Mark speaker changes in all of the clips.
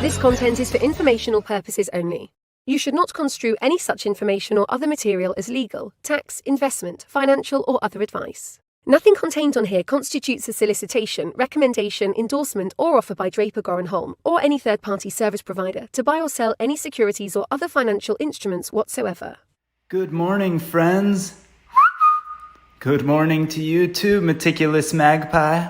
Speaker 1: This content is for informational purposes only. You should not construe any such information or other material as legal, tax, investment, financial, or other advice. Nothing contained on here constitutes a solicitation, recommendation, endorsement, or offer by Draper Goren Holm or any third-party service provider to buy or sell any securities or other financial instruments whatsoever.
Speaker 2: Good morning, friends. Good morning to you too, meticulous magpie.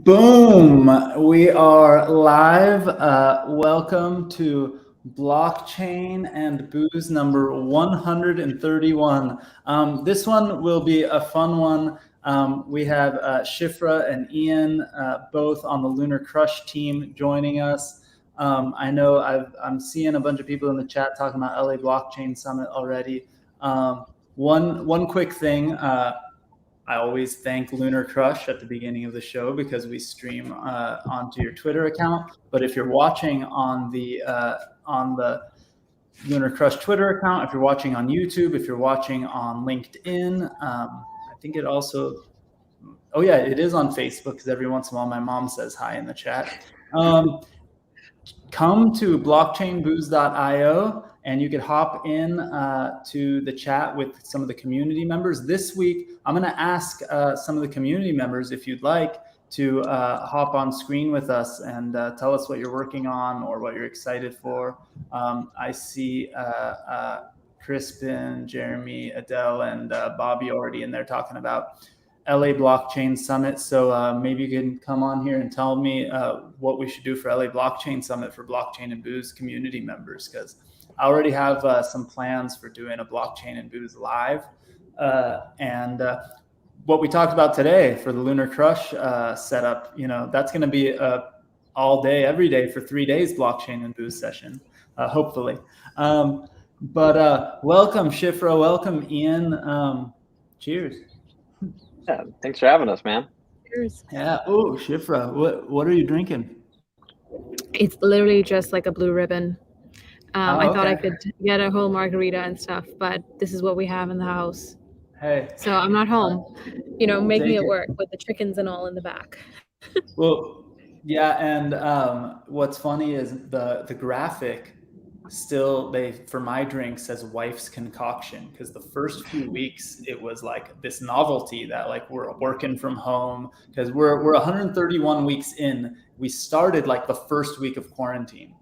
Speaker 2: Boom! We are live. Welcome to Blockchain and Booze number 131. This one will be a fun one. We have Shifra and Ian both on the LunarCrush team joining us. I know I'm seeing a bunch of people in the chat talking about LA Blockchain Summit already. One quick thing. I always thank LunarCrush at the beginning of the show because we stream onto your Twitter account. But if you're watching on the LunarCrush Twitter account, if you're watching on YouTube, if you're watching on LinkedIn, I think it also, oh yeah, it is on Facebook because every once in a while my mom says hi in the chat. Come to blockchainbooze.io and you could hop in to the chat with some of the community members. This week, I'm going to ask some of the community members, if you'd like, to hop on screen with us and tell us what you're working on or what you're excited for. I see Crispin, Jeremy, Adele, and Bobby already in there talking about LA Blockchain Summit. So maybe you can come on here and tell me what we should do for LA Blockchain Summit for Blockchain and Booze community members, because I already have some plans for doing a Blockchain and Booze live. And what we talked about today for the LunarCrush setup, that's going to be all day, every day for 3 days Blockchain and Booze session, hopefully. But welcome, Shifra. Welcome, Ian. Cheers.
Speaker 3: Yeah, thanks for having us, man.
Speaker 4: Cheers.
Speaker 2: Yeah. Oh, Shifra, what are you drinking?
Speaker 4: It's literally just like a blue ribbon. I thought I
Speaker 2: okay.
Speaker 4: could get a whole margarita and stuff, but this is what we have in the house.
Speaker 2: Hey.
Speaker 4: So I'm not home, making
Speaker 2: Take
Speaker 4: it
Speaker 2: it.
Speaker 4: work with the chickens and all in the back.
Speaker 2: Well, yeah, and what's funny is the graphic still for my drink says wife's concoction, because the first few weeks it was like this novelty that like we're working from home, because we're 131 weeks in. We started like the first week of quarantine.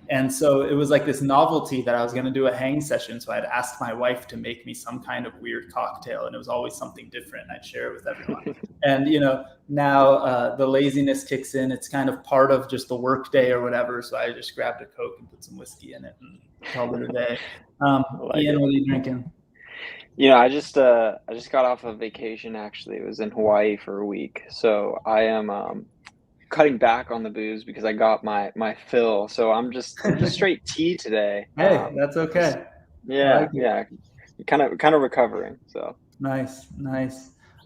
Speaker 2: And so it was like this novelty that I was going to do a hang session. So I'd asked my wife to make me some kind of weird cocktail, and it was always something different. I'd share it with everyone. And, now the laziness kicks in. It's kind of part of just the work day or whatever. So I just grabbed a Coke and put some whiskey in it and called it a day. Ian, what are you drinking?
Speaker 3: I just got off of vacation, actually. It was in Hawaii for a week. So I am cutting back on the booze because I got my fill. So I'm just straight tea today.
Speaker 2: Hey, that's okay.
Speaker 3: Yeah, kind of recovering. So
Speaker 2: nice.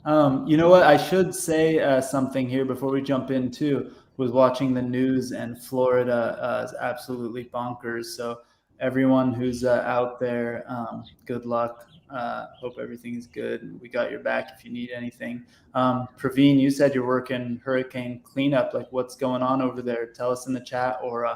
Speaker 2: You know what? I should say something here before we jump in too. Was watching the news, and Florida is absolutely bonkers. So everyone who's out there, good luck. Hope everything's good. We got your back if you need anything. Praveen, you said you're working hurricane cleanup. Like, what's going on over there? Tell us in the chat, or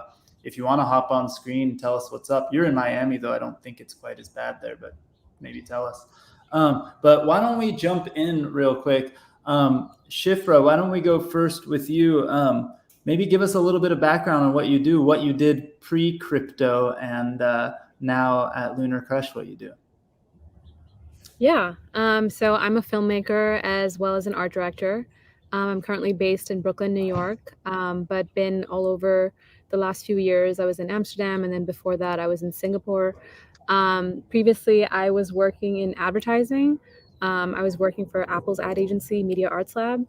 Speaker 2: if you want to hop on screen, tell us what's up. You're in Miami, though. I don't think it's quite as bad there, but maybe tell us. But why don't we jump in real quick? Shifra, why don't we go first with you? Maybe give us a little bit of background on what you do, what you did pre-crypto, and now at LunarCrush, what you do.
Speaker 4: Yeah. So I'm a filmmaker as well as an art director. I'm currently based in Brooklyn, New York, but been all over the last few years. I was in Amsterdam, and then before that, I was in Singapore. Previously, I was working in advertising. I was working for Apple's ad agency, Media Arts Lab.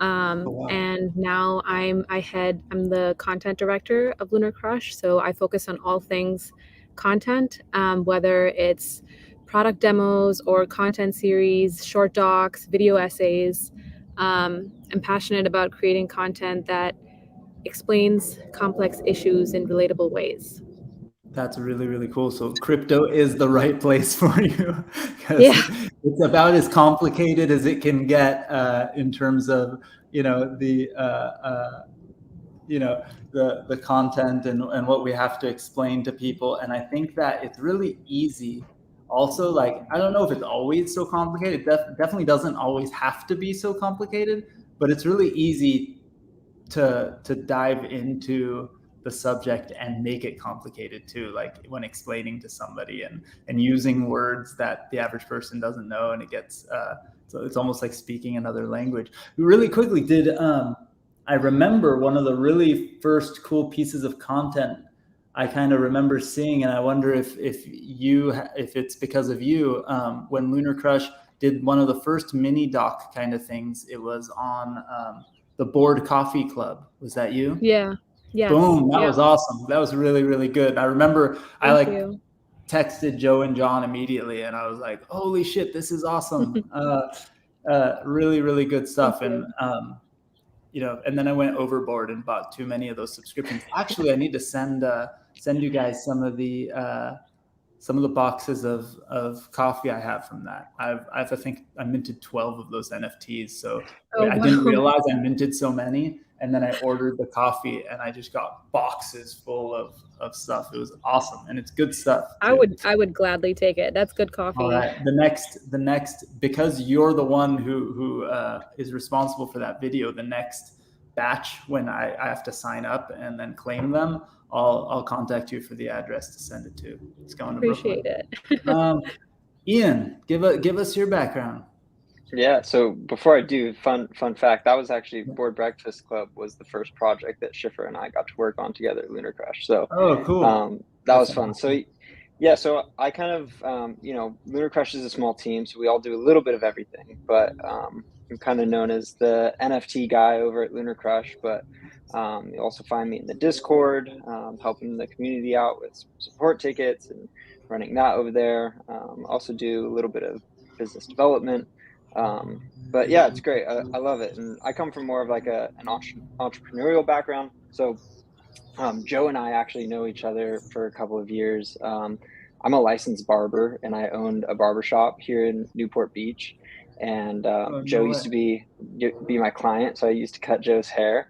Speaker 2: wow.
Speaker 4: And now I'm the content director of LunarCrush. So I focus on all things content, whether it's product demos or content series, short docs, video essays. I'm passionate about creating content that explains complex issues in relatable ways.
Speaker 2: That's really, really cool. So crypto is the right place for you because
Speaker 4: Yeah.
Speaker 2: it's about as complicated as it can get in terms of, the content and what we have to explain to people. And I think that it's really easy. Also, like, I don't know if it's always so complicated. It definitely doesn't always have to be so complicated, but it's really easy to dive into the subject and make it complicated too, like when explaining to somebody and using words that the average person doesn't know, and it gets so it's almost like speaking another language. We really quickly did I remember one of the really first cool pieces of content I kind of remember seeing, and I wonder if it's because of you, when LunarCrush did one of the first mini doc kind of things. It was on the Board Coffee Club. Was that you?
Speaker 4: Yeah. Yes.
Speaker 2: Boom. That
Speaker 4: Yeah.
Speaker 2: was awesome. That was really, really good. I remember
Speaker 4: Thank you.
Speaker 2: texted Joe and John immediately, and I was like, holy shit, this is awesome. Really, really good stuff.
Speaker 4: Thank
Speaker 2: And, and then I went overboard and bought too many of those subscriptions. Actually, I need to send you guys some of the boxes of coffee I have from that. I think I minted 12 of those NFTs. So
Speaker 4: Oh,
Speaker 2: I didn't
Speaker 4: wow.
Speaker 2: realize I minted so many. And then I ordered the coffee and I just got boxes full of stuff. It was awesome. And it's good stuff too.
Speaker 4: I would gladly take it. That's good coffee.
Speaker 2: All right. The next, because you're the one who is responsible for that video, the next batch, when I have to sign up and then claim them, I'll contact you for the address to send it to. It's going to
Speaker 4: Appreciate
Speaker 2: Brooklyn.
Speaker 4: it.
Speaker 2: Ian, give us your background.
Speaker 3: Yeah, so before I do, fun fact, that was actually Board Breakfast Club was the first project that Shifra and I got to work on together at LunarCrush. So
Speaker 2: cool.
Speaker 3: That was fun. So yeah, so I kind of LunarCrush is a small team, so we all do a little bit of everything, but I'm kind of known as the NFT guy over at LunarCrush, but you also find me in the Discord, helping the community out with support tickets and running that over there. Also do a little bit of business development. But yeah, it's great. I love it. And I come from more of like an entrepreneurial background. So Joe and I actually know each other for a couple of years. I'm a licensed barber and I owned a barbershop here in Newport Beach. And Joe used to be my client. So I used to cut Joe's hair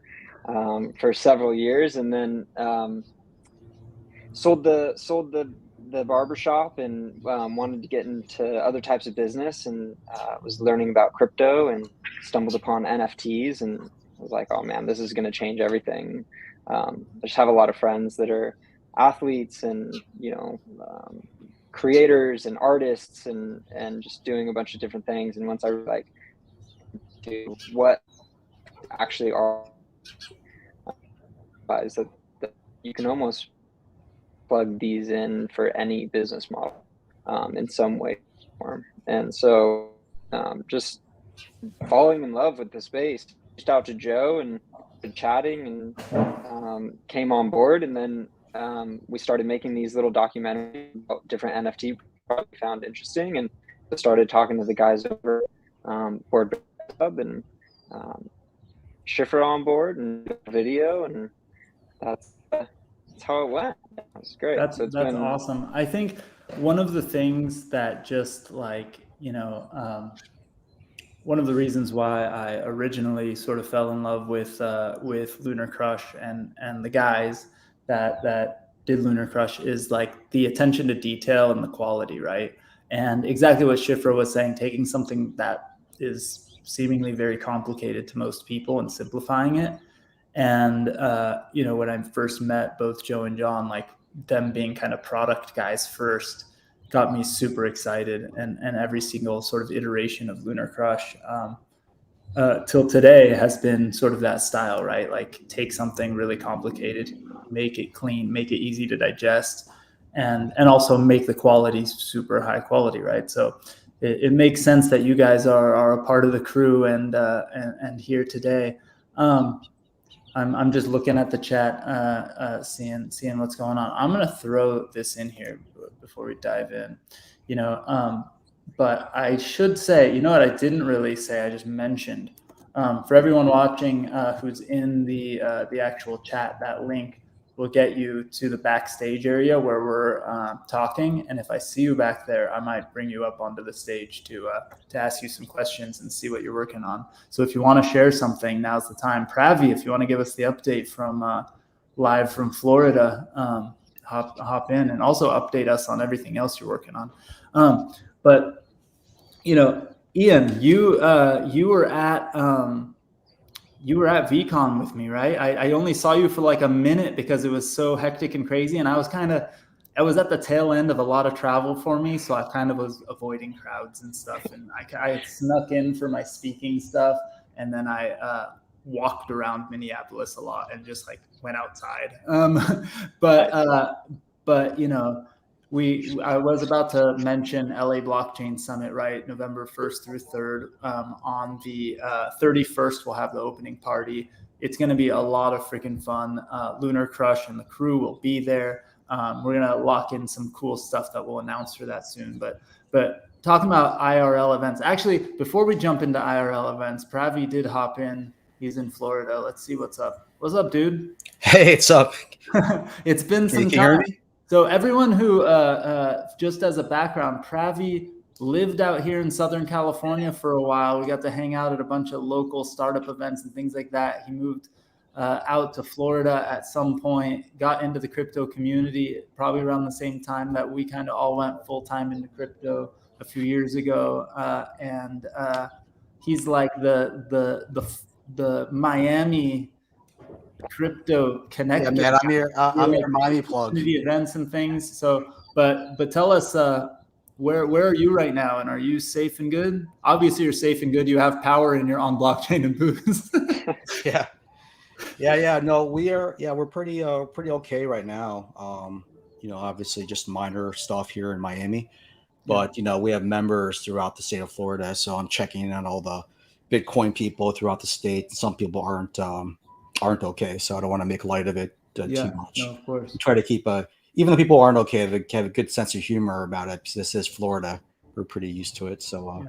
Speaker 3: for several years, and then sold the barbershop and wanted to get into other types of business, and was learning about crypto and stumbled upon NFTs and was like, oh man, this is going to change everything. I just have a lot of friends that are athletes and creators and artists and just doing a bunch of different things. And once I like to what actually are is that you can almost plug these in for any business model in some way or form. And so just falling in love with the space, reached out to Joe and chatting and came on board. And then we started making these little documentaries about different NFT products we found interesting, and started talking to the guys over Board Club and Shifra on board and video, and that's how it went. It's great.
Speaker 2: That's
Speaker 3: been
Speaker 2: awesome. I think one of the things that just like, one of the reasons why I originally sort of fell in love with LunarCrush and the guys that did LunarCrush is like the attention to detail and the quality, right? And exactly what Shifra was saying, taking something that is seemingly very complicated to most people and simplifying it. And, when I first met both Joe and John, like them being kind of product guys first got me super excited. And every single sort of iteration of LunarCrush till today has been sort of that style, right? Like take something really complicated, make it clean, make it easy to digest, and also make the quality super high quality, right? So it makes sense that you guys are a part of the crew and here today. I'm just looking at the chat, seeing what's going on. I'm gonna throw this in here before we dive in, but I should say, you know what I didn't really say, I just mentioned, for everyone watching who's in the actual chat, that link will get you to the backstage area where we're talking. And if I see you back there, I might bring you up onto the stage to ask you some questions and see what you're working on. So if you want to share something, now's the time. Pravi, if you want to give us the update from live from Florida, hop in, and also update us on everything else you're working on. But Ian, you were at VCon with me, right? I only saw you for like a minute because it was so hectic and crazy, and I was at the tail end of a lot of travel for me, so I kind of was avoiding crowds and stuff, and I snuck in for my speaking stuff, and then I walked around Minneapolis a lot and just like went outside. But I was about to mention LA Blockchain Summit, right? November 1st through 3rd. On the 31st, we'll have the opening party. It's going to be a lot of freaking fun. LunarCrush and the crew will be there. We're going to lock in some cool stuff that we'll announce for that soon. But talking about IRL events, actually, before we jump into IRL events, Pravi did hop in. He's in Florida. Let's see what's up. What's up, dude?
Speaker 5: Hey, it's up.
Speaker 2: It's been some
Speaker 5: Can you
Speaker 2: time.
Speaker 5: hear me?
Speaker 2: So everyone who, just as a background, Pravi lived out here in Southern California for a while. We got to hang out at a bunch of local startup events and things like that. He moved out to Florida at some point, got into the crypto community probably around the same time that we kind of all went full-time into crypto a few years ago. And he's like the Miami crypto connector.
Speaker 5: Yeah, man, I'm your Miami plug.
Speaker 2: Events and things. So, but tell us, where are you right now, and are you safe and good? Obviously, you're safe and good. You have power, and you're on blockchain and booze.
Speaker 5: Yeah. No, we're pretty okay right now. Obviously just minor stuff here in Miami, but we have members throughout the state of Florida. So I'm checking in on all the Bitcoin people throughout the state. Some people aren't okay, so I don't want to make light of it too much.
Speaker 2: No, of course.
Speaker 5: Try to keep even though people aren't okay, they have a good sense of humor about it. Because this is Florida, we're pretty used to it. So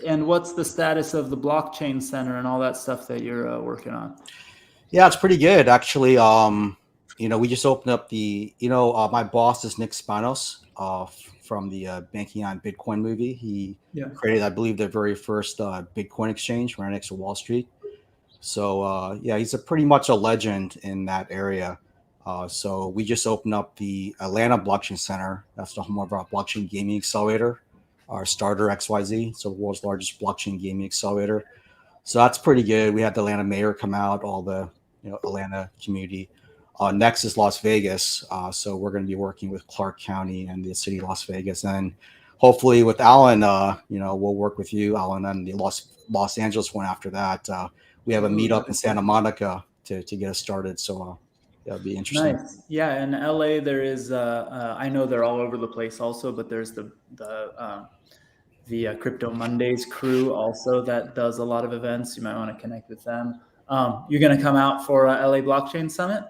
Speaker 2: and what's the status of the blockchain center and all that stuff that you're working on?
Speaker 5: Yeah, it's pretty good actually. We just opened up my boss is Nick Spanos from the Banking on Bitcoin movie. He created, I believe, the very first Bitcoin exchange right next to Wall Street. So he's pretty much a legend in that area. So we just opened up the Atlanta Blockchain Center. That's the home of our blockchain gaming accelerator, our starter XYZ. So the world's largest blockchain gaming accelerator. So that's pretty good. We had the Atlanta mayor come out, all the Atlanta community. Next is Las Vegas. So we're going to be working with Clark County and the city of Las Vegas. And hopefully with Alan, we'll work with you, Alan, and the Los Angeles one after that. We have a meetup in Santa Monica to get us started. So that'll be interesting.
Speaker 2: Nice. Yeah, in LA there is I know they're all over the place also, but there's the Crypto Mondays crew also that does a lot of events. You might want to connect with them. You're going to come out for LA Blockchain Summit?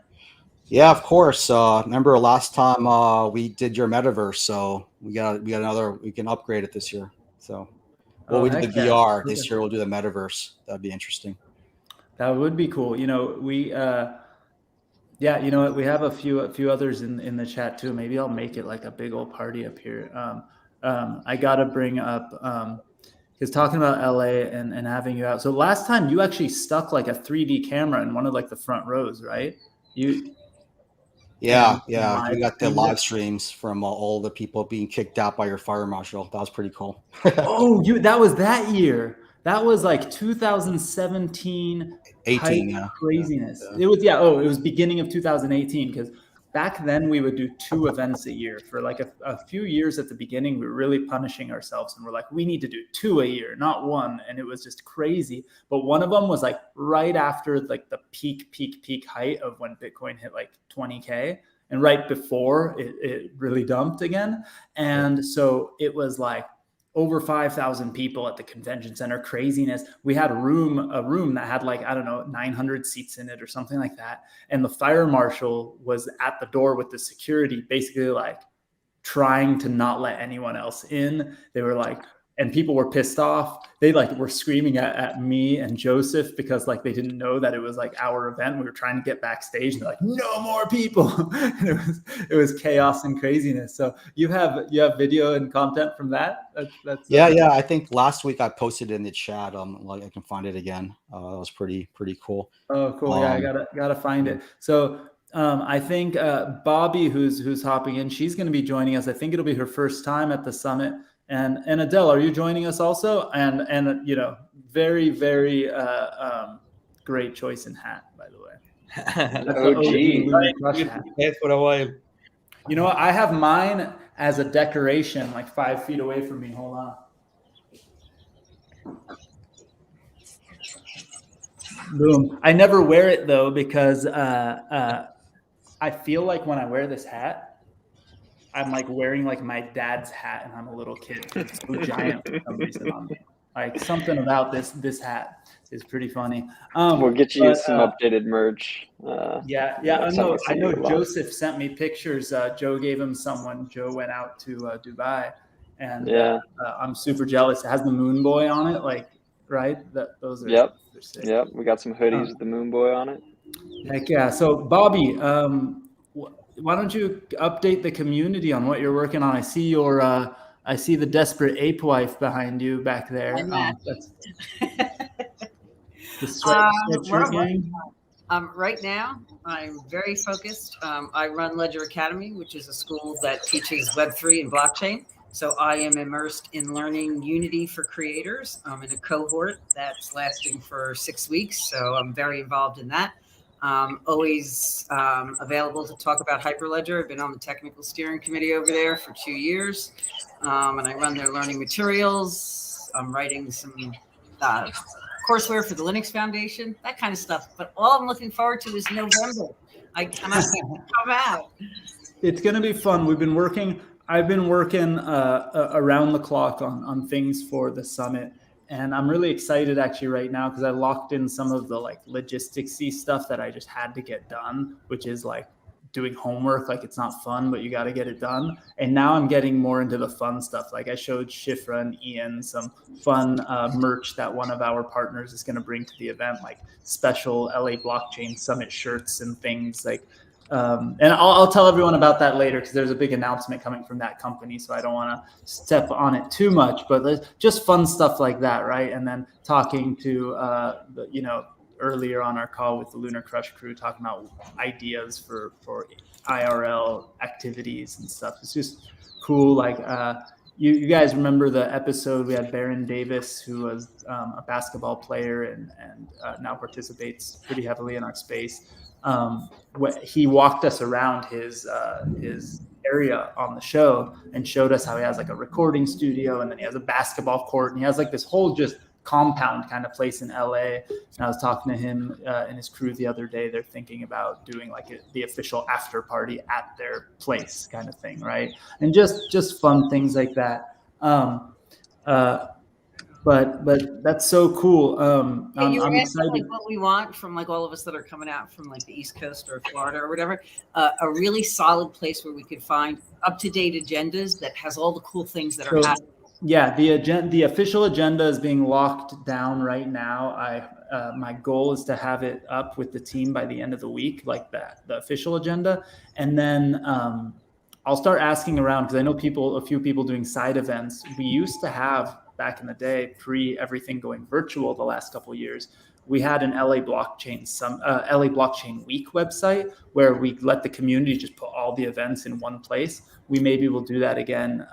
Speaker 5: Yeah, of course. Remember last time we did your metaverse, so we got another. We can upgrade it this year. So, we did the VR this year. We'll do the metaverse. That'd be interesting. That
Speaker 2: would be cool. We we have a few others in the chat too. Maybe I'll make it like a big old party up here. I gotta bring up because talking about LA and having you out. So last time you actually stuck like a 3D camera in one of like the front rows, right?
Speaker 5: Yeah. We got the live streams from all the people being kicked out by your fire marshal. That was pretty cool.
Speaker 2: That was that year. That was like 2017,
Speaker 5: 18,
Speaker 2: craziness. Yeah. It was beginning of 2018 because back then we would do 2 events a year for like a few years at the beginning. We were really punishing ourselves and we're like, we need to do 2 a year, not 1. And it was just crazy. But one of them was like right after like the peak height of when Bitcoin hit like 20K. and right before it really dumped again. And so it was like over 5,000 people at the convention center, craziness. We had a room that had like, I don't know, 900 seats in it or something like that. And the fire marshal was at the door with the security, basically like trying to not let anyone else in. They were like, and people were pissed off. They like were screaming at me and Joseph because like they didn't know that it was like our event. We were trying to get backstage and they're like, no more people. And it was chaos and craziness. So you have video and content from that. That's
Speaker 5: yeah. I think last week I posted it in the chat. Like I can find it again. That was pretty cool.
Speaker 2: Oh, cool. Yeah, I gotta find it. So I think Bobby, who's hopping in, she's going to be joining us. I think it'll be her first time at the summit. And Adele, are you joining us also? And very, very great choice in hat, by the way. That's
Speaker 3: OG.
Speaker 6: Hat for a while.
Speaker 2: You know what? I have mine as a decoration, like 5 feet away from me. Hold on. Boom. I never wear it though because I feel like when I wear this hat, I'm like wearing like my dad's hat and I'm a little kid. It's so giant for some reason on me. Like something about this hat is pretty funny.
Speaker 3: We'll get you some updated merch.
Speaker 2: Yeah. I know Joseph sent me pictures. Joe gave him someone. Joe went out to Dubai, and I'm super jealous. It has the Moon Boy on it, like right. Those are
Speaker 3: Yep. We got some hoodies with the Moon Boy on it.
Speaker 2: Heck yeah. So Bobby, why don't you update the community on what you're working on? I see I see the Desperate Ape Wife behind you back there. That's the sweatshirt gang.
Speaker 7: Right now, I'm very focused. I run Ledger Academy, which is a school that teaches Web3 and blockchain. So I am immersed in learning Unity for creators. I'm in a cohort that's lasting for 6 weeks. So I'm very involved in that. Always available to talk about Hyperledger. I've been on the technical steering committee over there for 2 years, and I run their learning materials. I'm writing some courseware for the Linux Foundation, that kind of stuff. But all I'm looking forward to is November. I cannot come out.
Speaker 2: It's going to be fun. I've been working around the clock on things for the summit. And I'm really excited actually right now because I locked in some of the like logistics-y stuff that I just had to get done, which is like doing homework. Like it's not fun, but you got to get it done. And now I'm getting more into the fun stuff. Like I showed Shifra and Ian some fun merch that one of our partners is going to bring to the event, like special LA Blockchain Summit shirts and things like. And I'll tell everyone about that later because there's a big announcement coming from that company. So I don't want to step on it too much, but just fun stuff like that, right? And then talking to, earlier on our call with the LunarCrush crew, talking about ideas for IRL activities and stuff. It's just cool. Like you guys remember the episode we had Baron Davis, who was a basketball player and now participates pretty heavily in our space. He walked us around his area on the show and showed us how he has like a recording studio and then he has a basketball court and he has like this whole just compound kind of place in LA. And I was talking to him and his crew the other day. They're thinking about doing like the official after party at their place kind of thing, right? And just fun things like that. But that's so cool. I'm excited.
Speaker 7: Like what we want from like all of us that are coming out from like the East Coast or Florida or whatever, a really solid place where we could find up-to-date agendas that has all the cool things that are happening.
Speaker 2: Yeah, the official agenda is being locked down right now. My goal is to have it up with the team by the end of the week, like the official agenda, and then I'll start asking around because I know a few people doing side events. We used to have back in the day, pre everything going virtual the last couple of years, we had an LA Blockchain Week website where we let the community just put all the events in one place. We maybe will do that again.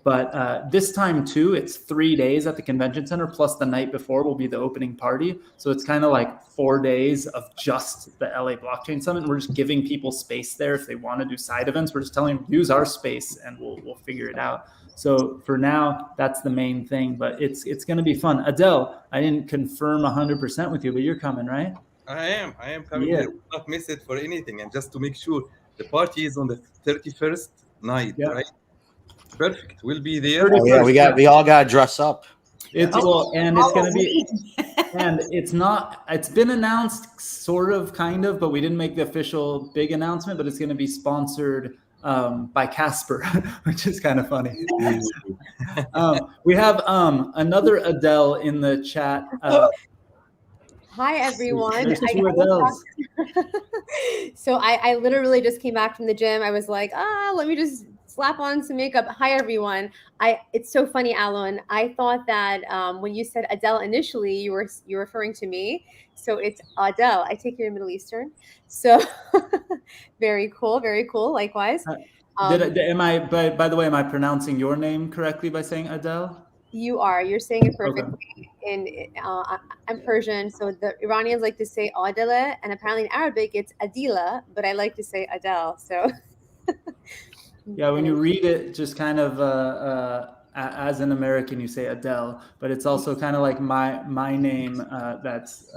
Speaker 2: But this time too, it's 3 days at the convention center, plus the night before will be the opening party. So it's kind of like 4 days of just the LA Blockchain Summit. And we're just giving people space there if they want to do side events. We're just telling them, use our space and we'll figure it out. So for now, that's the main thing, but it's going to be fun. Adele, I didn't confirm 100% with you, but you're coming, right?
Speaker 6: I am coming.
Speaker 2: Yeah.
Speaker 6: I will not miss it for anything. And just to make sure The party is on the 31st night,
Speaker 2: Yeah.
Speaker 6: right? Perfect. We'll be there.
Speaker 5: Oh yeah, we all got to dress up.
Speaker 2: It's well, and it's going to be, and it's been announced sort of, kind of, but we didn't make the official big announcement, but it's going to be sponsored by Casper, which is kind of funny. We have another Adele in the chat.
Speaker 8: Hi, everyone.
Speaker 2: There's two Adeles.
Speaker 8: So I literally just came back from the gym. I was like, let me just slap on some makeup. Hi, everyone. It's so funny, Alon. I thought that when you said Adele initially, you were referring to me. So it's Adele. I take you're Middle Eastern. So very cool. Very cool. Likewise.
Speaker 2: By the way, am I pronouncing your name correctly by saying Adele?
Speaker 8: You're saying it perfectly. Okay. I'm Persian, so the Iranians like to say Adele, and apparently in Arabic it's Adila, but I like to say Adele. So
Speaker 2: yeah, when you read it, just kind of as an American, you say Adele, but it's also kind of like my name that's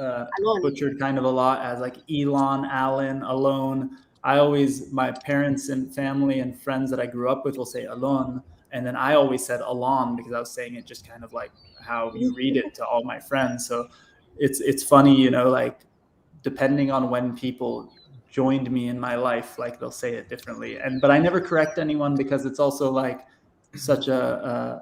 Speaker 2: butchered kind of a lot as like Elon, Alan, Alone. My parents and family and friends that I grew up with will say Alon. And then I always said Alon because I was saying it just kind of like how you read it to all my friends. So it's funny, like depending on when people joined me in my life, like they'll say it differently. But I never correct anyone because it's also like such I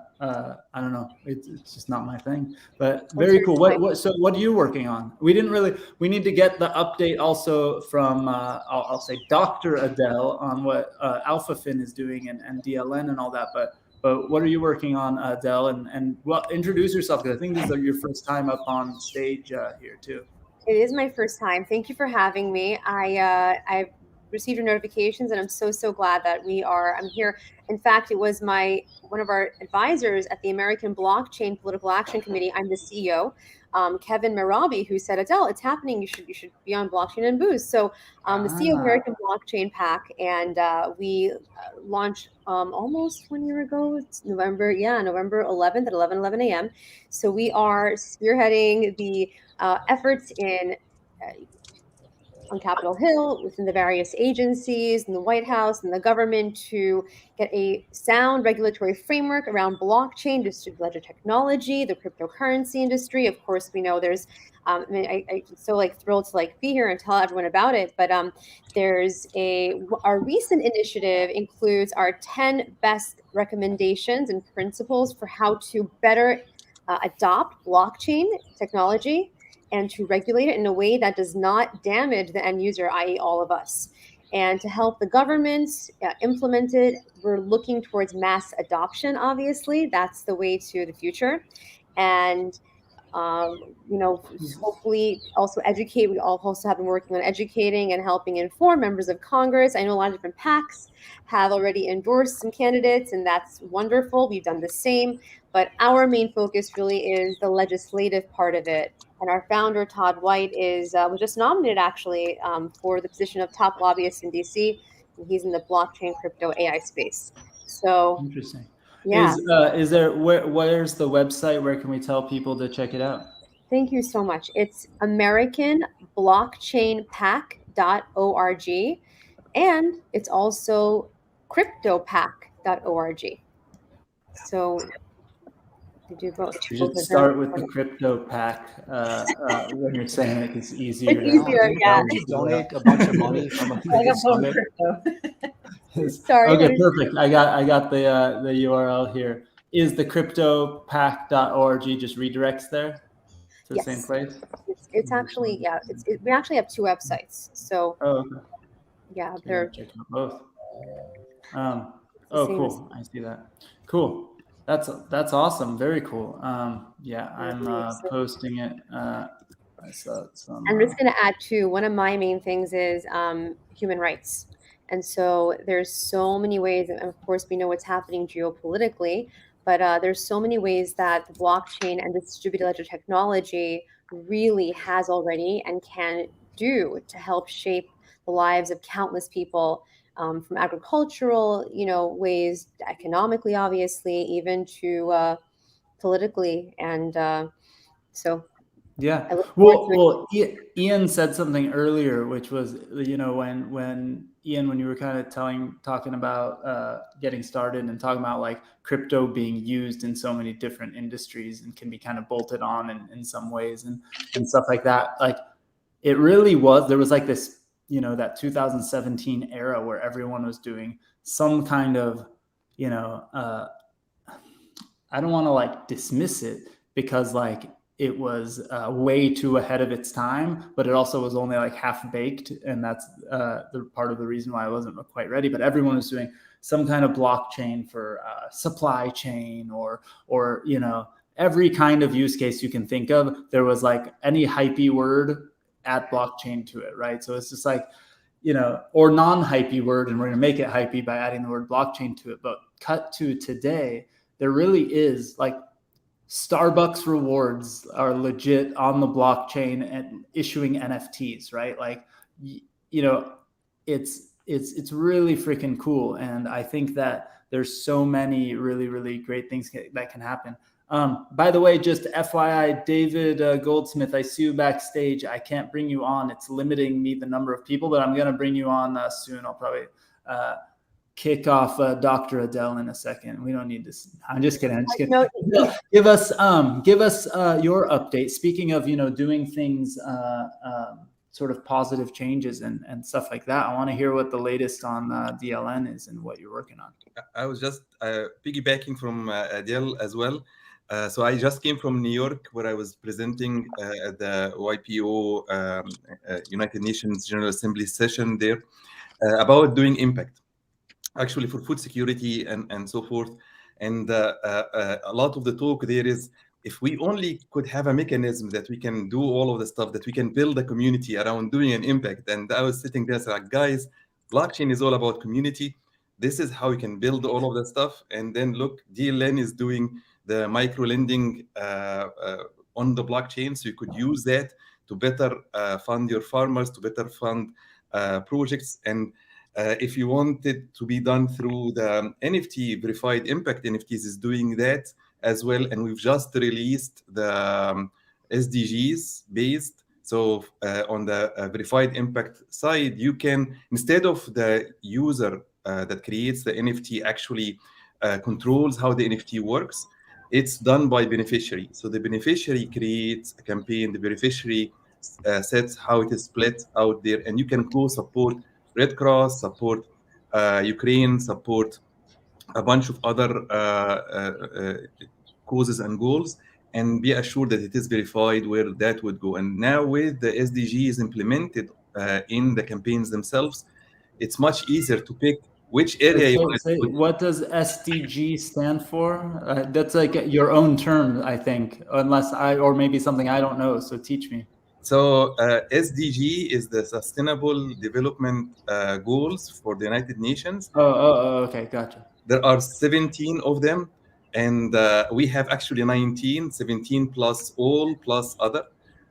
Speaker 2: don't know, it's just not my thing. But very cool. So what are you working on? We need to get the update also from I'll say Dr. Adele on what AlphaFin is doing and DLN and all that. But what are you working on, Adele? And well, introduce yourself because I think this is your first time up on stage here too.
Speaker 8: It is my first time. Thank you for having me. I've received your notifications, and I'm so glad that I'm here. In fact, it was one of our advisors at the American Blockchain Political Action Committee. I'm the CEO, Kevin Merabi, who said, Adele, it's happening. You should be on Blockchain and Booze. So the CEO of American Blockchain PAC, and we launched almost 1 year ago. It's November 11th at 11 a.m. So we are spearheading the efforts on Capitol Hill, within the various agencies, in the White House, and the government to get a sound regulatory framework around blockchain, distributed ledger technology, the cryptocurrency industry. Of course, we know there's, I'm so thrilled to be here and tell everyone about it. But our recent initiative includes our 10 best recommendations and principles for how to better adopt blockchain technology and to regulate it in a way that does not damage the end user, i.e. all of us. And to help the governments implement it, we're looking towards mass adoption, obviously. That's the way to the future. And, hopefully also educate. We all also have been working on educating and helping inform members of Congress. I know a lot of different PACs have already endorsed some candidates, and that's wonderful. We've done the same. But our main focus really is the legislative part of it. And our founder, Todd White, was just nominated actually for the position of top lobbyist in DC. And he's in the blockchain, crypto, AI space. So
Speaker 2: interesting.
Speaker 8: Yeah.
Speaker 2: Is there where's the website? Where can we tell people to check it out?
Speaker 8: Thank you so much. It's AmericanBlockchainPack.org, and it's also CryptoPack.org. So you do both.
Speaker 2: You should start with the crypto pack when you're saying it. It's easier.
Speaker 8: It's easier, yeah.
Speaker 5: Donate a bunch of money from a previous summit.
Speaker 8: Sorry.
Speaker 2: Okay, perfect. I got the URL here. Is the cryptopack.org just redirects there to the same place?
Speaker 8: It's actually, we actually have two websites. So
Speaker 2: okay.
Speaker 8: Yeah,
Speaker 2: so
Speaker 8: they're
Speaker 2: check out both. Cool. I see that. Cool. That's awesome. Very cool. I'm posting it. I saw some.
Speaker 8: I'm just going to add too. One of my main things is human rights, and so there's so many ways. And of course, we know what's happening geopolitically, but there's so many ways that the blockchain and the distributed ledger technology really has already and can do to help shape the lives of countless people. From agricultural, ways, economically, obviously, even to politically. And so
Speaker 2: Yeah.
Speaker 8: I look forward to it.
Speaker 2: Well, Ian said something earlier, which was, when Ian, when you were kind of talking about getting started and talking about like crypto being used in so many different industries and can be kind of bolted on in some ways and stuff like that. Like it really was, there was like this, that 2017 era where everyone was doing some kind of, I don't want to like dismiss it because like it was way too ahead of its time, but it also was only like half baked. And that's the part of the reason why I wasn't quite ready, but everyone was doing some kind of blockchain for supply chain or, every kind of use case you can think of. There was like any hypey word, add blockchain to it, right? So it's just like, or non-hypey word, and we're going to make it hypey by adding the word blockchain to it. But cut to today, there really is like Starbucks rewards are legit on the blockchain and issuing NFTs, right? Like, it's really freaking cool. And I think that there's so many really, really great things that can happen. By the way, just FYI, David Goldsmith, I see you backstage. I can't bring you on. It's limiting me the number of people, but I'm going to bring you on soon. I'll probably kick off Dr. Adele in a second. We don't need this. I'm just kidding. Give us your update. Speaking of, doing things, sort of positive changes and stuff like that. I want to hear what the latest on DLN is and what you're working on.
Speaker 6: I was just piggybacking from Adele as well. So I just came from New York, where I was presenting at the YPO United Nations General Assembly session there about doing impact, actually for food security and so forth. And a lot of the talk there is, if we only could have a mechanism that we can do all of the stuff, that we can build a community around doing an impact. And I was sitting there like, guys, blockchain is all about community. This is how we can build all of the stuff. And then look, DLN is doing the micro lending on the blockchain. So you could use that to better fund your farmers, to better fund projects. And if you want it to be done through the NFT, verified impact NFTs is doing that as well. And we've just released the SDGs based. So on the verified impact side, you can, instead of the user that creates the NFT actually controls how the NFT works, it's done by beneficiary. So the beneficiary creates a campaign, the beneficiary sets how it is split out there, and you can co-support Red Cross, support Ukraine, support a bunch of other causes and goals, and be assured that it is verified where that would go. And now with the SDGs implemented in the campaigns themselves, it's much easier to pick which area you want to.
Speaker 2: What does SDG stand for? That's like your own term, I think, or maybe something I don't know. So teach me.
Speaker 6: So SDG is the Sustainable Development Goals for the United Nations.
Speaker 2: Oh, okay, gotcha.
Speaker 6: There are 17 of them, and we have actually 19, 17 plus all plus other.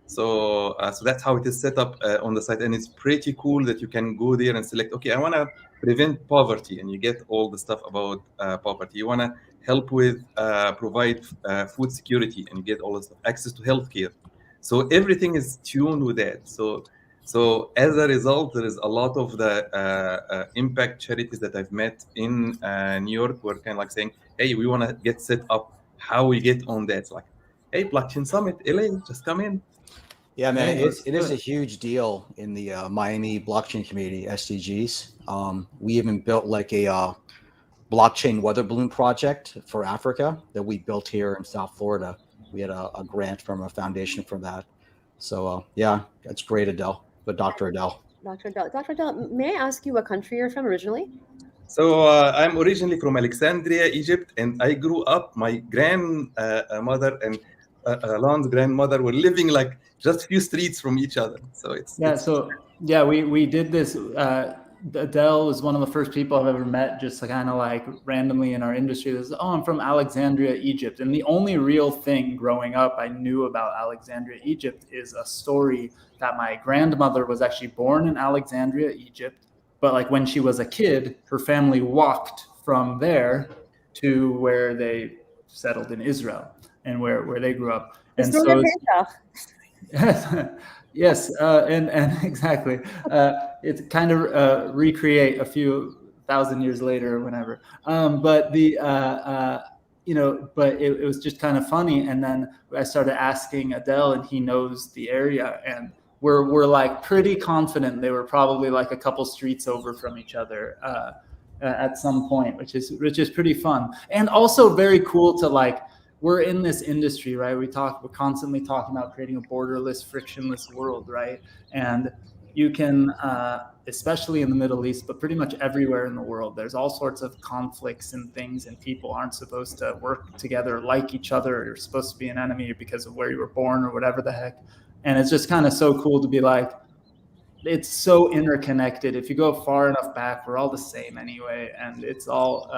Speaker 6: So that's how it is set up on the site, and it's pretty cool that you can go there and select, okay, I want to prevent poverty, and you get all the stuff about poverty. You want to help with provide food security, and you get all the stuff, access to healthcare. So everything is tuned with that. So as a result, there is a lot of the impact charities that I've met in New York were kind of like saying, hey, we want to get set up. How we get on that? It's like, hey, Blockchain Summit, LA, just come in.
Speaker 5: Yeah, man, it is a huge deal in the Miami blockchain community, SDGs. We even built like a blockchain weather balloon project for Africa that we built here in South Florida. We had a grant from a foundation for that. So yeah, that's great, Adele. But Dr. Adele.
Speaker 8: Dr. Adele, may I ask you what country you're from originally?
Speaker 6: So I'm originally from Alexandria, Egypt, and I grew up, my grandmother and Alon's grandmother were living like just a few streets from each other. So
Speaker 2: we did this. Adele was one of the first people I've ever met, just kind of like randomly in our industry. This is, I'm from Alexandria, Egypt. And the only real thing growing up I knew about Alexandria, Egypt is a story that my grandmother was actually born in Alexandria, Egypt. But like when she was a kid, her family walked from there to where they settled in Israel and where they grew up. And so Yes, and exactly. It's kind of recreate a few thousand years later or whenever. But but it was just kind of funny. And then I started asking Adele, and he knows the area, and we're like pretty confident they were probably like a couple streets over from each other at some point, which is pretty fun, and also very cool to like. We're in this industry, right? We're constantly talking about creating a borderless, frictionless world, right? And you can, especially in the Middle East, but pretty much everywhere in the world, there's all sorts of conflicts and things, and people aren't supposed to work together like each other. You're supposed to be an enemy because of where you were born or whatever the heck. And it's just kind of so cool to be like, it's so interconnected. If you go far enough back, we're all the same anyway, and it's all,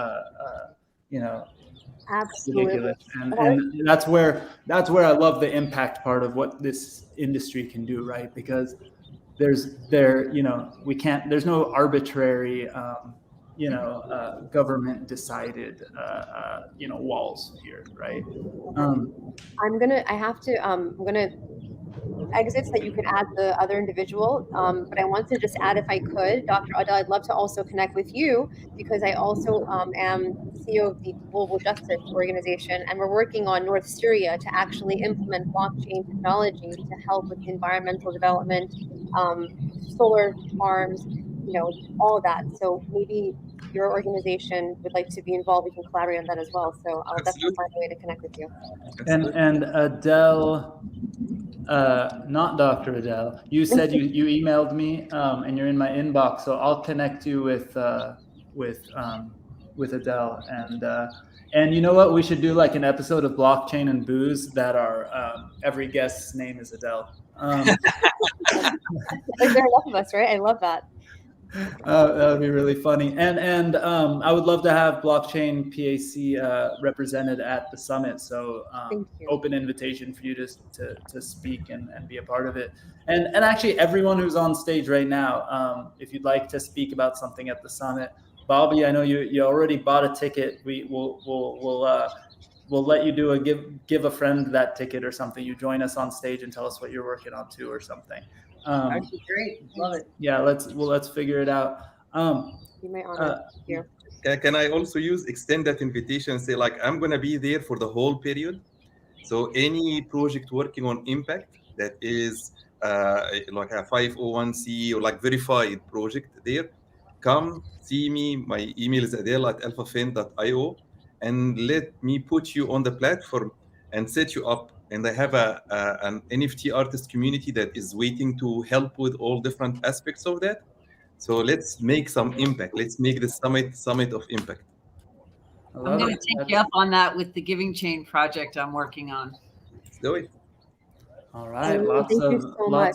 Speaker 8: Absolutely.
Speaker 2: ridiculous. And that's where I love the impact part of what this industry can do, right? Because there's no arbitrary government decided walls here, right?
Speaker 8: I'm gonna exit so that you can add the other individual. But I want to just add, if I could, Dr. Adel, I'd love to also connect with you, because I also am CEO of the Global Justice Organization, and we're working on North Syria to actually implement blockchain technology to help with environmental development, solar farms, all of that. So maybe your organization would like to be involved, we can collaborate on that as well. So I'll definitely find a way to connect with you.
Speaker 2: And Adele, not Dr. Adele, you said you emailed me, and you're in my inbox, so I'll connect you with Adele, and you know what? We should do like an episode of Blockchain and Booze that are every guest's name is Adele.
Speaker 8: Like there are enough of us, right? I love that.
Speaker 2: That would be really funny, and I would love to have Blockchain PAC represented at the summit. So open invitation for you to speak and be a part of it. And actually, everyone who's on stage right now, if you'd like to speak about something at the summit, Bobby, I know you already bought a ticket. We'll let you do give a friend that ticket or something. You join us on stage and tell us what you're working on too or something.
Speaker 7: Actually, great, love it.
Speaker 2: Yeah, let's figure it out.
Speaker 8: You may honor here.
Speaker 6: Can I also extend that invitation and say, like, I'm gonna be there for the whole period. So any project working on impact that is like a 501c or like verified project there, come see me. My email is adele@alphafin.io, and let me put you on the platform and set you up. And I have an NFT artist community that is waiting to help with all different aspects of that. So let's make some impact. Let's make the summit of impact.
Speaker 7: I'm going to take you up on that with the Giving Chain project I'm working on.
Speaker 6: Let's do it.
Speaker 2: All right, lots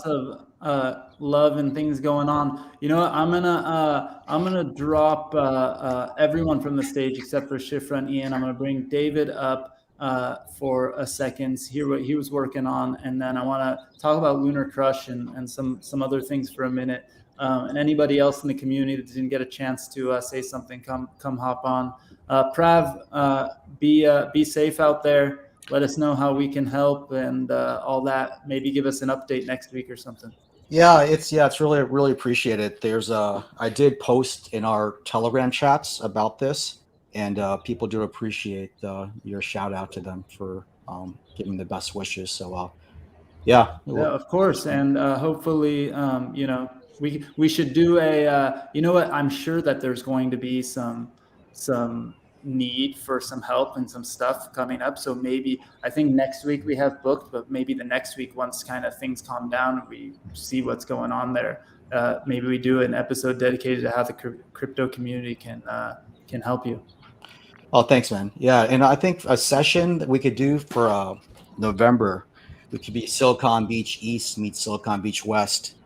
Speaker 2: of love and things going on. You know what? I'm gonna drop everyone from the stage except for Shifra and Ian. I'm gonna bring David up for a second, hear what he was working on, and then I want to talk about LunarCrush and some other things for a minute. And anybody else in the community that didn't get a chance to say something, come hop on. Prav, be safe out there. Let us know how we can help and all that. Maybe give us an update next week or something.
Speaker 5: Yeah, it's really appreciated. I did post in our Telegram chats about this, and people do appreciate your shout out to them for giving the best wishes. So yeah,
Speaker 2: of course, and hopefully we should do a I'm sure that there's going to be some need for some help and some stuff coming up. So maybe, I think next week we have booked, but maybe the next week, once kind of things calm down and we see what's going on there, maybe we do an episode dedicated to how the crypto community can help you.
Speaker 5: Oh, thanks, man. Yeah, and I think a session that we could do for November, we could be Silicon Beach East meets Silicon Beach West.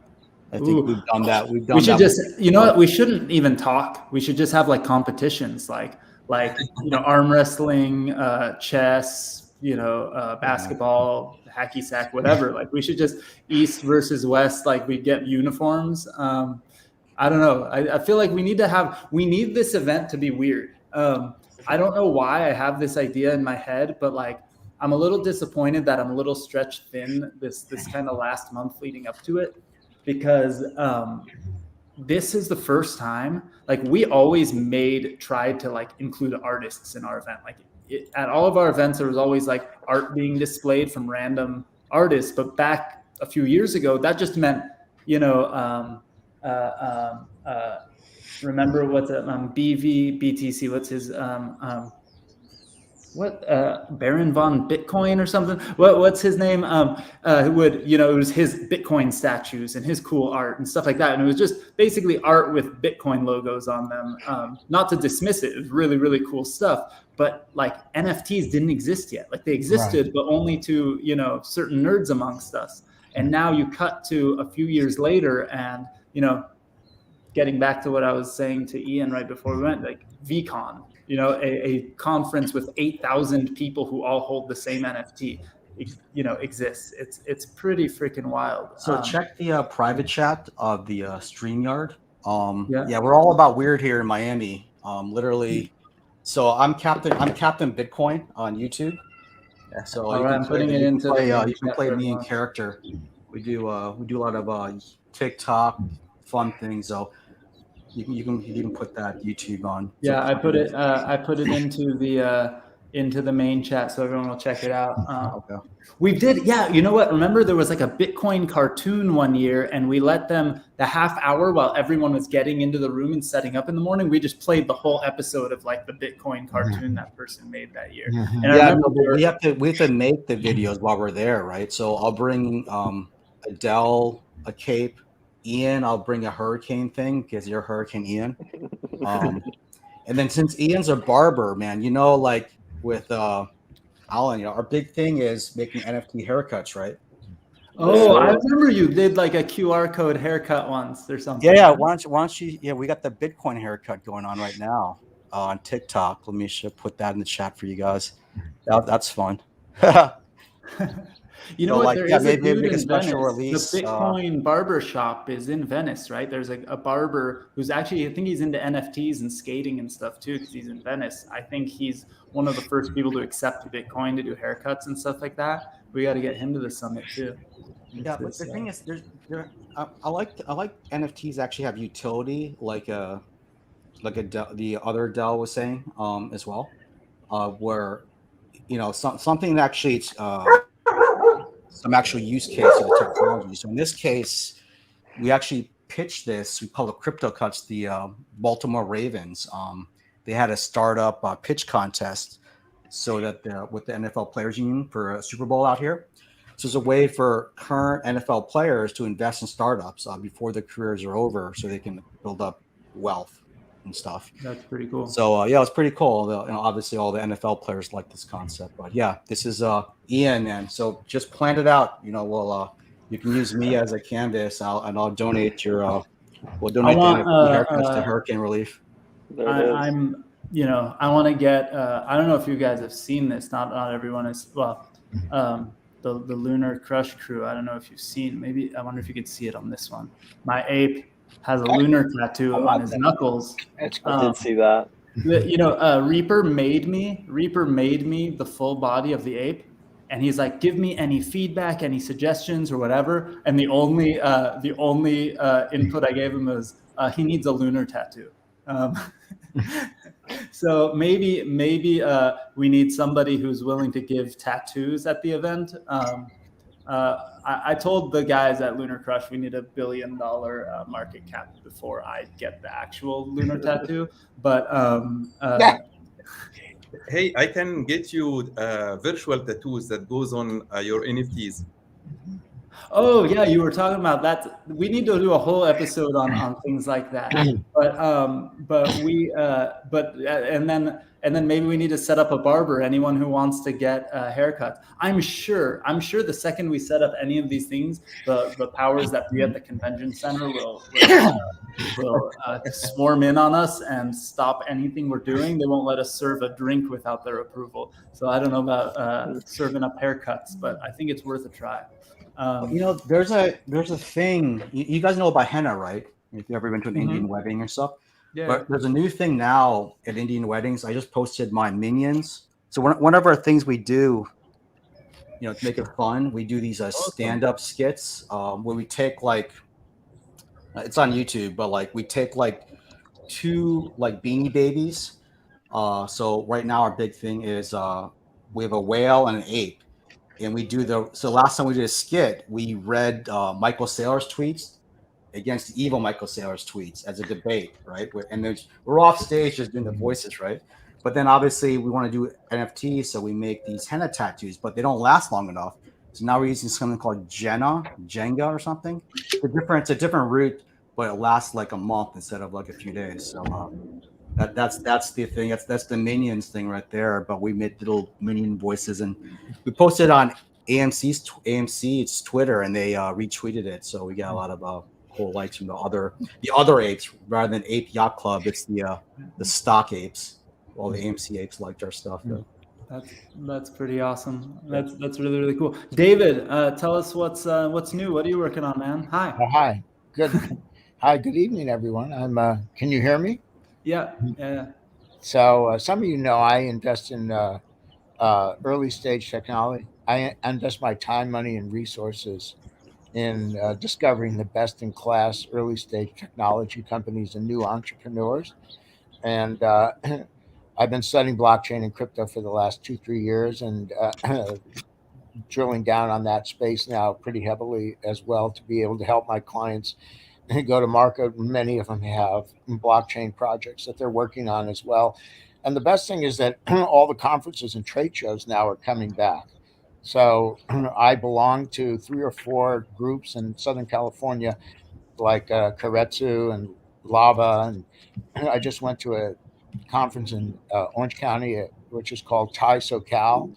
Speaker 5: I think we've done that. We should
Speaker 2: just, you know what? We shouldn't even talk. We should just have like competitions, like arm wrestling, chess, basketball, hacky sack, whatever. Like we should just East versus West. Like we get uniforms. I don't know. I feel like we need this event to be weird. I don't know why I have this idea in my head, but like I'm a little disappointed that I'm a little stretched thin this kind of last month leading up to it, because this is the first time, like, we always tried to like include artists in our event. Like at all of our events, there was always like art being displayed from random artists. But back a few years ago, that just meant, remember what's it, BTC, what's his, Baron von Bitcoin or something? What's his name? It was his Bitcoin statues and his cool art and stuff like that. And it was just basically art with Bitcoin logos on them. Not to dismiss it, it was really, really cool stuff. But like NFTs didn't exist yet. Like they existed, right, but only to, certain nerds amongst us. And now you cut to a few years later and, getting back to what I was saying to Ian right before we went, like VCon, a conference with 8,000 people who all hold the same NFT, exists. It's pretty freaking wild.
Speaker 5: So check the private chat of the StreamYard. Yeah, we're all about weird here in Miami. Literally. So I'm Captain Bitcoin on YouTube. Yeah, so
Speaker 2: I'm putting it into.
Speaker 5: You can play me in character. We do a lot of TikTok fun things. So you can put that YouTube on.
Speaker 2: Yeah, I put it into the main chat so everyone will check it out.
Speaker 5: Okay.
Speaker 2: We did, yeah. You know what? Remember there was like a Bitcoin cartoon one year, and we let them the half hour while everyone was getting into the room and setting up in the morning. We just played the whole episode of like the Bitcoin cartoon that person made that year. And
Speaker 5: yeah, we have to make the videos while we're there, right? So I'll bring Adele a cape. Ian, I'll bring a hurricane thing because you're Hurricane Ian. And then since Ian's a barber, man, like with Alan, our big thing is making NFT haircuts, right?
Speaker 2: Oh, I remember you did like a QR code haircut once or something.
Speaker 5: Yeah. Why don't you? Yeah, we got the Bitcoin haircut going on right now on TikTok. Let me put that in the chat for you guys. That's fun.
Speaker 2: You know what? There is a dude in
Speaker 5: special
Speaker 2: Venice.
Speaker 5: release.
Speaker 2: The Bitcoin barber shop is in Venice, right? There's a barber who's actually, I think he's into NFTs and skating and stuff too, because he's in Venice. I think he's one of the first people to accept Bitcoin to do haircuts and stuff like that. We got to get him to the summit too.
Speaker 5: Yeah, but the thing is, I like NFTs actually have utility, like the other Dell was saying as well, where something that actually it's some actual use case of the technology. So in this case, we actually pitched this. We call it Crypto Cuts, the Baltimore Ravens. They had a startup pitch contest so that with the NFL Players Union for a Super Bowl out here. So it's a way for current NFL players to invest in startups before their careers are over so they can build up wealth and stuff.
Speaker 2: That's pretty cool.
Speaker 5: So yeah, it's pretty cool. Obviously all the NFL players like this concept, but yeah, this is Ian, and so just plan it out. We'll you can use me as a canvas. I'll donate your we'll donate the haircuts to hurricane relief.
Speaker 2: I want to get I don't know if you guys have seen this. Not everyone is. Well, the LunarCrush crew. I don't know if you've seen. Maybe I wonder if you could see it on this one. My ape has a lunar tattoo on his knuckles.
Speaker 3: I did see that.
Speaker 2: Reaper made me the full body of the ape, and he's like, give me any feedback, any suggestions or whatever. And the only input I gave him was he needs a lunar tattoo. So maybe we need somebody who's willing to give tattoos at the event. I told the guys at LunarCrush we need $1 billion market cap before I get the actual lunar tattoo. But
Speaker 6: hey, I can get you virtual tattoos that goes on your NFTs.
Speaker 2: Oh yeah, you were talking about that. We need to do a whole episode on things like that. And then maybe we need to set up a barber. Anyone who wants to get a haircut. I'm sure the second we set up any of these things, the powers that be at the convention center will swarm in on us and stop anything we're doing. They won't let us serve a drink without their approval. So I don't know about serving up haircuts, but I think it's worth a try.
Speaker 5: There's a thing you guys know about henna, right? If you've ever been to an Indian wedding or stuff. Yeah. But there's a new thing now at Indian weddings. I just posted my minions. So one of our things we do to make it fun, we do these stand-up skits where we take like, it's on YouTube, but like we take like two like Beanie Babies. So right now our big thing is we have a whale and an ape, and we do so last time we did a skit, we read Michael Saylor's tweets against the evil Michael Saylor's tweets as a debate, right? And we're off stage just doing the voices, right? But then obviously we want to do NFTs, so we make these henna tattoos, but they don't last long enough. So now we're using something called Jenga or something. It's a different route, but it lasts like a month instead of like a few days. So that's the thing. That's the Minions thing right there. But we made little Minion voices, and we posted on AMC's Twitter, and they retweeted it. So we got a lot of cool likes from the other apes rather than Ape Yacht Club. It's the stock apes. All the AMC apes liked our stuff. Though.
Speaker 2: That's pretty awesome. That's really, really cool. David, tell us what's new. What are you working on, man? Hi.
Speaker 9: Hi. Good. Hi. Good evening, everyone. Can you hear me?
Speaker 2: Yeah.
Speaker 9: So some of you know I invest in early stage technology. I invest my time, money, and resources in discovering the best in class early stage technology companies and new entrepreneurs. And I've been studying blockchain and crypto for the last 2-3 years, and drilling down on that space now pretty heavily as well to be able to help my clients go to market. Many of them have blockchain projects that they're working on as well. And the best thing is that all the conferences and trade shows now are coming back. So I belong to 3 or 4 groups in Southern California, like Karetsu and Lava. And I just went to a conference in Orange County, which is called Thai SoCal.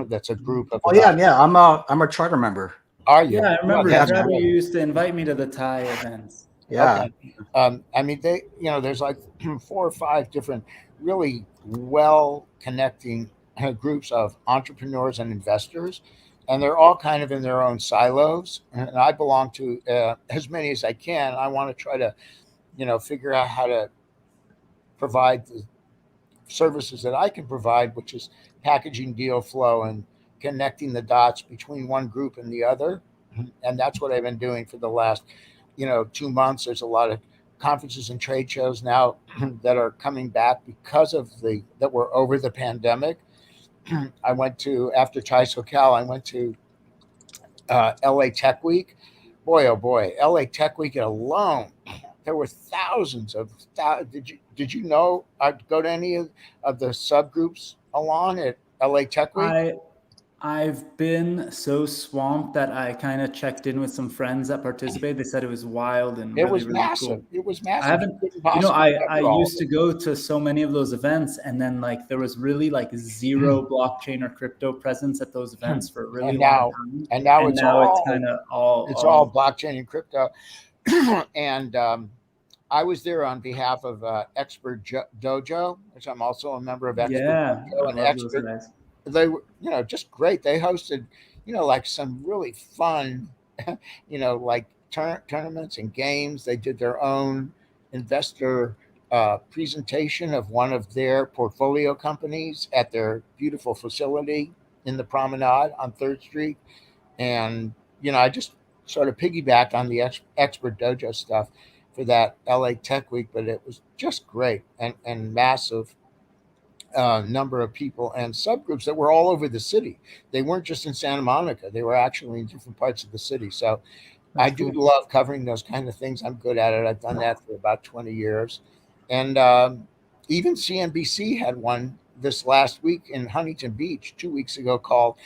Speaker 9: That's a group of.
Speaker 5: Yeah. I'm a charter member.
Speaker 9: Are you?
Speaker 2: Yeah, I remember. You used to invite me to the Thai events.
Speaker 5: Yeah.
Speaker 9: Okay. I mean, there's like 4 or 5 different really well connecting groups of entrepreneurs and investors, and they're all kind of in their own silos. And I belong to as many as I can. I want to try to, figure out how to provide the services that I can provide, which is packaging deal flow and connecting the dots between one group and the other. And that's what I've been doing for the last, 2 months. There's a lot of conferences and trade shows now that are coming back because of that we're over the pandemic. I went to, after Thai SoCal, I went to LA Tech Week. Boy, oh boy, LA Tech Week alone, there were thousands of. Did you know I'd go to any of the subgroups along at LA Tech Week?
Speaker 2: I've been so swamped that I kind of checked in with some friends that participated. They said it was wild and
Speaker 9: it was massive. Cool. It was massive.
Speaker 2: I haven't, I used to go to so many of those events, and then like there was really like zero blockchain or crypto presence at those events for a really long time.
Speaker 9: And now it's
Speaker 2: kind of all
Speaker 9: blockchain and crypto. And I was there on behalf of Expert Dojo, which I'm also a member of. Expert Dojo and Expert. They were, just great. They hosted, like some really fun, like tournaments and games. They did their own investor presentation of one of their portfolio companies at their beautiful facility in the Promenade on 3rd Street. And, I just sort of piggybacked on the Expert Dojo stuff for that LA Tech Week, but it was just great and massive. Number of people and subgroups that were all over the city. They weren't just in Santa Monica. They were actually in different parts of the city. So I do love covering those kind of things. I'm good at it. I've done that for about 20 years. And even CNBC had one this last week in Huntington Beach 2 weeks ago called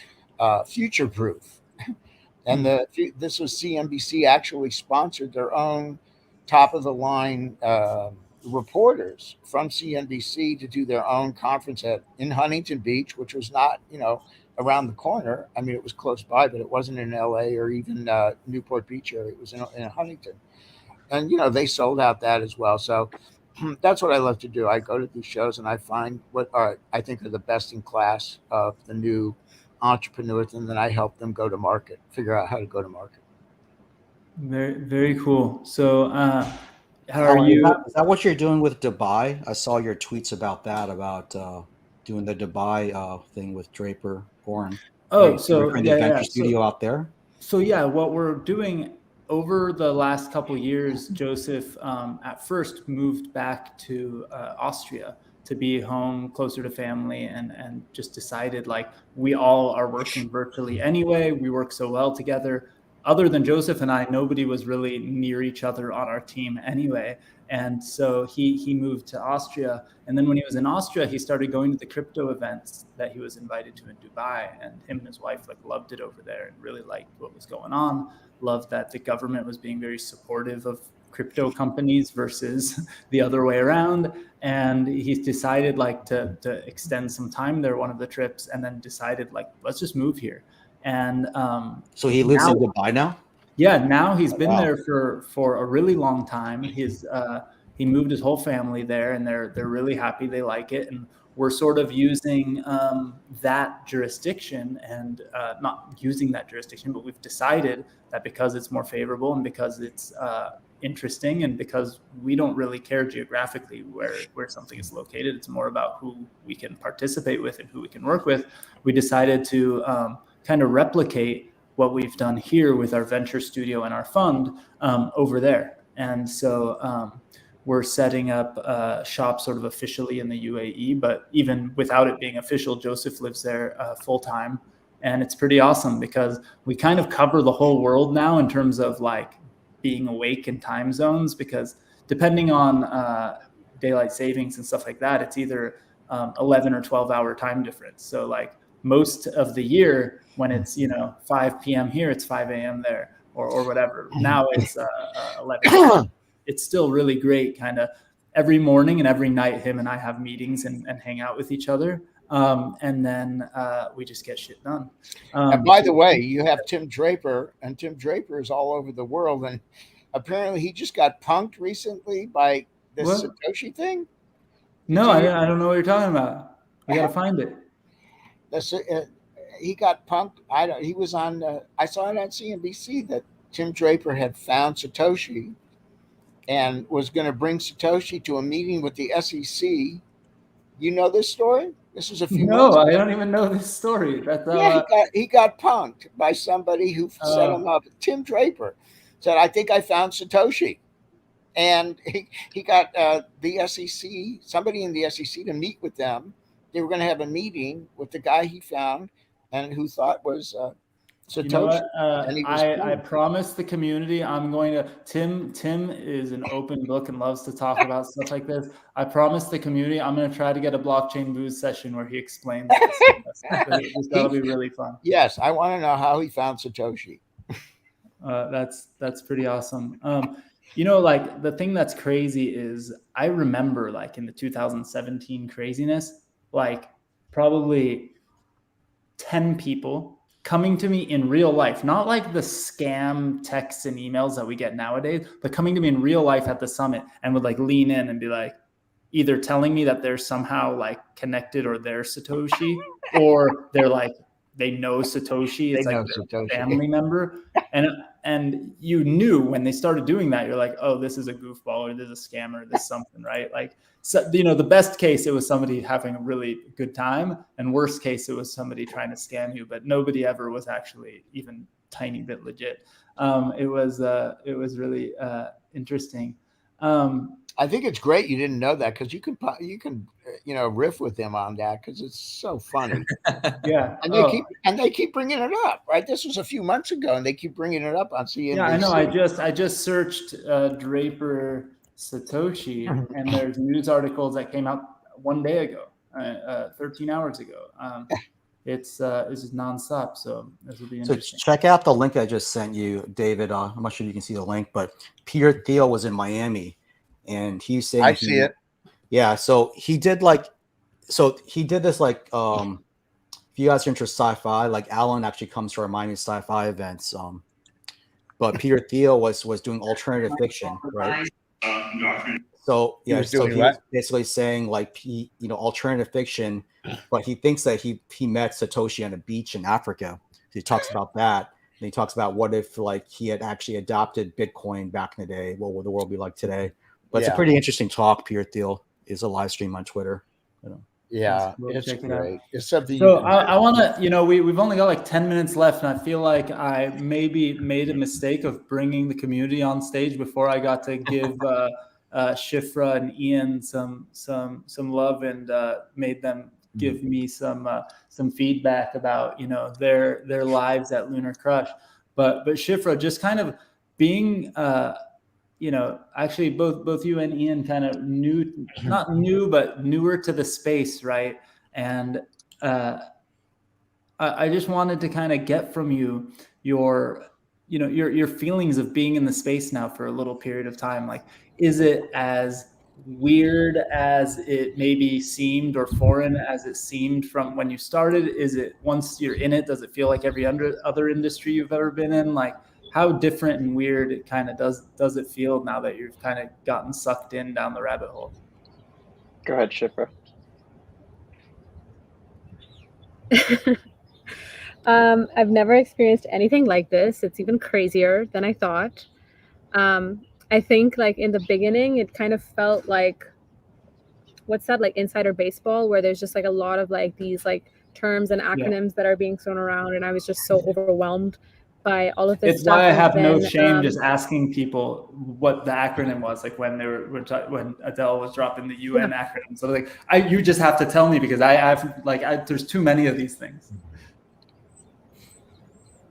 Speaker 9: Future Proof. And this was CNBC actually sponsored their own top of the line reporters from CNBC to do their own conference in Huntington Beach, which was not, around the corner. I mean, it was close by, but it wasn't in LA or even Newport Beach area. It was in Huntington. And, they sold out that as well. So that's what I love to do. I go to these shows and I find what I think are the best in class of the new entrepreneurs, and then I help them go to market, figure out how to go to market.
Speaker 2: Very, very cool. So,
Speaker 5: how are you? Is that what you're doing with Dubai? I saw your tweets about that, about doing the Dubai thing with Draper Gorin.
Speaker 2: Oh,
Speaker 5: right?
Speaker 2: so
Speaker 5: The adventure studio out there.
Speaker 2: So yeah, what we're doing over the last couple of years, Joseph at first moved back to Austria to be home closer to family, and just decided like we all are working virtually anyway. We work so well together. Other than Joseph and I, nobody was really near each other on our team anyway. And so he moved to Austria. And then when he was in Austria, he started going to the crypto events that he was invited to in Dubai. And him and his wife like loved it over there and really liked what was going on. Loved that the government was being very supportive of crypto companies versus the other way around. And he decided like to extend some time there, one of the trips, and then decided like, let's just move here. And
Speaker 5: so he lives in Dubai now?
Speaker 2: Yeah, now he's been there for a really long time. He moved his whole family there, and they're really happy. They like it, and we're sort of using that jurisdiction, and not using that jurisdiction, but we've decided that because it's more favorable and because it's interesting, and because we don't really care geographically where something is located, it's more about who we can participate with and who we can work with. We decided to kind of replicate what we've done here with our venture studio and our fund over there. And so we're setting up shop sort of officially in the UAE, but even without it being official, Joseph lives there full time. And it's pretty awesome because we kind of cover the whole world now in terms of like being awake in time zones, because depending on daylight savings and stuff like that, it's either 11 or 12 hour time difference. So like most of the year, when it's 5 p.m. here, it's 5 a.m. there, or whatever. Now it's 11. It's still really great. Kind of every morning and every night, him and I have meetings and hang out with each other, and then we just get shit done.
Speaker 9: And by the way, you have Tim Draper, and Tim Draper is all over the world, and apparently he just got punked recently by this Satoshi thing.
Speaker 2: No, I don't know what you're talking about. We got to find it.
Speaker 9: He got punked. He was on. I saw it on CNBC that Tim Draper had found Satoshi, and was going to bring Satoshi to a meeting with the SEC. You know this story? This was a few months ago.
Speaker 2: No, I don't even know this story.
Speaker 9: He got punked by somebody who set him up. Tim Draper said, "I think I found Satoshi," and he got the SEC, somebody in the SEC, to meet with them. They were going to have a meeting with the guy he found and who thought was Satoshi.
Speaker 2: You know what? I promise the community I'm going to. Tim is an open book and loves to talk about stuff like this. I promise the community I'm going to try to get a blockchain booze session where he explains this. That'll be really fun.
Speaker 9: Yes, I want to know how he found Satoshi.
Speaker 2: That's pretty awesome. Like the thing that's crazy is I remember like in the 2017 craziness, like probably 10 people coming to me in real life, not like the scam texts and emails that we get nowadays, but coming to me in real life at the summit and would like lean in and be like, either telling me that they're somehow like connected or they're Satoshi, or they're like, they know Satoshi. It's like a family member. And you knew when they started doing that, you're like, oh, this is a goofball, or this is a scammer, this is something, right? Like, so, the best case, it was somebody having a really good time, and worst case, it was somebody trying to scam you, but nobody ever was actually even tiny bit legit. It was really interesting.
Speaker 9: I think it's great you didn't know that, because you can riff with them on that, because it's so funny.
Speaker 2: Yeah,
Speaker 9: and they keep bringing it up, right? This was a few months ago, and they keep bringing it up on CNBC.
Speaker 2: Yeah, I know. I just searched Draper Satoshi, and there's news articles that came out one day ago, 13 hours ago. It's just nonstop. So this will be interesting.
Speaker 5: So check out the link I just sent you, David. I'm not sure you can see the link, but Peter Thiel was in Miami. And he's saying
Speaker 9: I see it.
Speaker 5: Yeah, so he did this like if you guys are interested in sci-fi, like Alan actually comes to our Miami sci-fi events. But Peter Thiel was doing alternative fiction, right? So yeah, he was basically saying like alternative fiction, but he thinks that he met Satoshi on a beach in Africa. So he talks about that. And he talks about what if like he had actually adopted Bitcoin back in the day, what would the world be like today? But it's a pretty interesting talk. Peter Thiel is a live stream on Twitter.
Speaker 9: Yeah,
Speaker 2: Cool.
Speaker 9: it's
Speaker 2: Check it out.
Speaker 9: great. It's something you
Speaker 2: So
Speaker 9: can.
Speaker 2: I want to, we've only got like 10 minutes left, and I feel like I maybe made a mistake of bringing the community on stage before I got to give Shifra and Ian some love, and made them give me some feedback about their lives at LunarCrush. But Shifra, just kind of being actually both you and Ian kind of not new, but newer to the space, right? And I just wanted to kind of get from you your feelings of being in the space now for a little period of time. Like, is it as weird as it maybe seemed, or foreign as it seemed from when you started? Is it, once you're in it, does it feel like every other industry you've ever been in? Like, how different and weird it kind of does it feel now that you've kind of gotten sucked in down the rabbit hole?
Speaker 3: Go ahead, Shifra.
Speaker 4: I've never experienced anything like this. It's even crazier than I thought. I think like in the beginning, it kind of felt like, what's that, like insider baseball, where there's just like a lot of like these like terms and acronyms that are being thrown around, and I was just so overwhelmed by all of this
Speaker 2: It's
Speaker 4: stuff.
Speaker 2: why I have no shame just asking people what the acronym was, like when when Adele was dropping the UN acronym. So like, you just have to tell me, because there's too many of these things.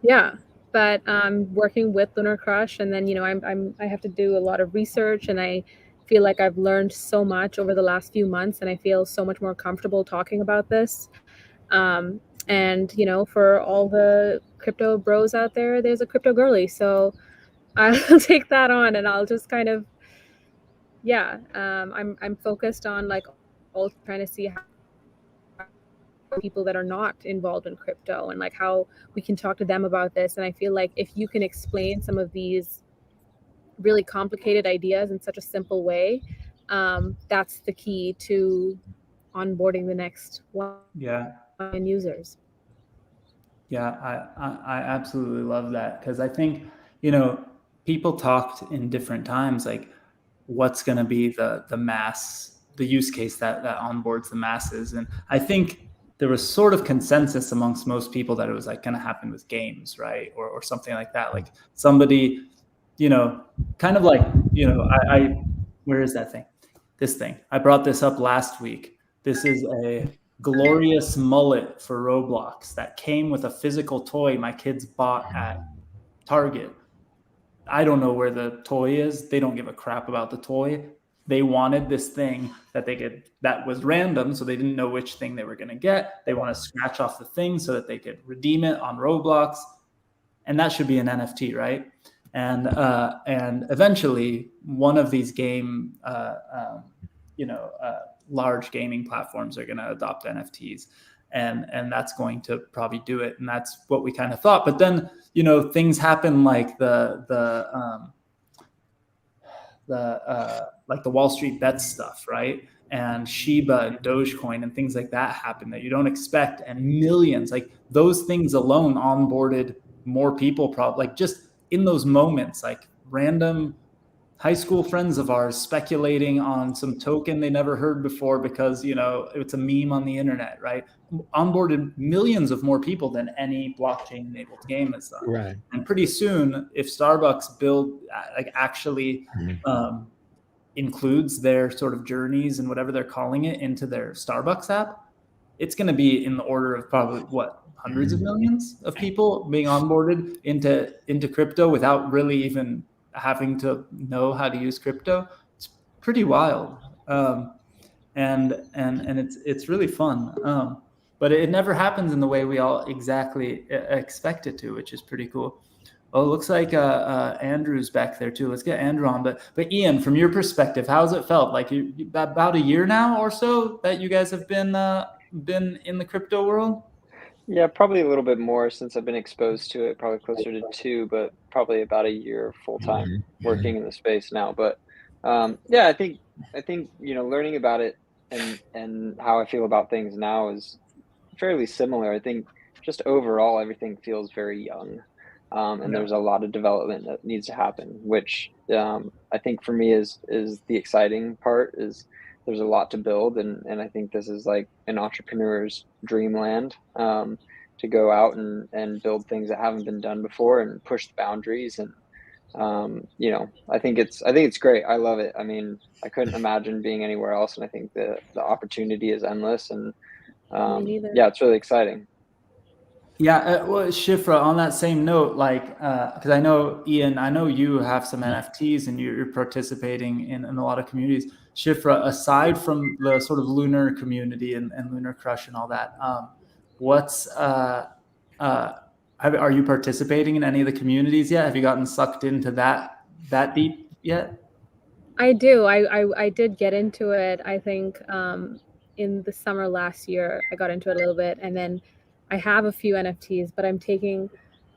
Speaker 4: Yeah, but working with LunarCrush, and then I have to do a lot of research, and I feel like I've learned so much over the last few months, and I feel so much more comfortable talking about this. And for all the crypto bros out there, there's a crypto girly, so I'll take that on, and I'll just kind of I'm focused on like all trying to see how people that are not involved in crypto, and like how we can talk to them about this. And I feel like if you can explain some of these really complicated ideas in such a simple way, that's the key to onboarding the next 1 million users.
Speaker 2: Yeah, I absolutely love that, because I think people talked in different times, like, what's going to be the use case that onboards the masses. And I think there was sort of consensus amongst most people that it was like going to happen with games, right? Or something like that. Like somebody, kind of like, where is that thing? This thing. I brought this up last week. This is a glorious mullet for Roblox that came with a physical toy my kids bought at Target. I don't know where the toy is. They don't give a crap about the toy. They wanted this thing that was random, so they didn't know which thing they were going to get. They want to scratch off the thing so that they could redeem it on Roblox, and that should be an NFT, right? And eventually, one of these large gaming platforms are going to adopt NFTs, and that's going to probably do it. And that's what we kind of thought. But then, things happen like the Wall Street bets stuff, right? And Shiba and Dogecoin and things like that happen that you don't expect, and millions, like those things alone onboarded more people, probably, like just in those moments, like random high school friends of ours speculating on some token they never heard before because it's a meme on the internet, right? Onboarded millions of more people than any blockchain enabled game has done.
Speaker 9: Right.
Speaker 2: And pretty soon, if Starbucks actually includes their sort of journeys and whatever they're calling it into their Starbucks app, it's going to be in the order of probably hundreds of millions of people being onboarded into crypto without really even having to know how to use crypto. It's pretty wild. And it's really fun. But it never happens in the way we all exactly expect it to, which is pretty cool. Oh, it looks like Andrew's back there too. Let's get Andrew on. But Ian, from your perspective, how's it felt? Like about a year now or so that you guys have been in the crypto world?
Speaker 3: Yeah, probably a little bit more since I've been exposed to it, probably closer to 2, but probably about a year full-time working in the space now. But I think learning about it and how I feel about things now is fairly similar. I think just overall everything feels very young. And there's a lot of development that needs to happen, which I think for me is the exciting part, is there's a lot to build, and I think this is like an entrepreneur's dreamland, to go out and build things that haven't been done before and push the boundaries. And you know, I think it's great. I love it. I mean, I couldn't imagine being anywhere else, and I think the opportunity is endless. And
Speaker 4: Me neither.
Speaker 3: yeah, it's really exciting.
Speaker 2: Yeah, well, Shifra, on that same note, like, because I know, Ian, I know you have some NFTs and you're participating in a lot of communities. Shifra, aside from the sort of Lunar community and LunarCrush and all that, are you participating in any of the communities yet? Have you gotten sucked into that deep yet?
Speaker 4: I do. I did get into it. I think in the summer last year, I got into it a little bit, and then I have a few NFTs, but I'm taking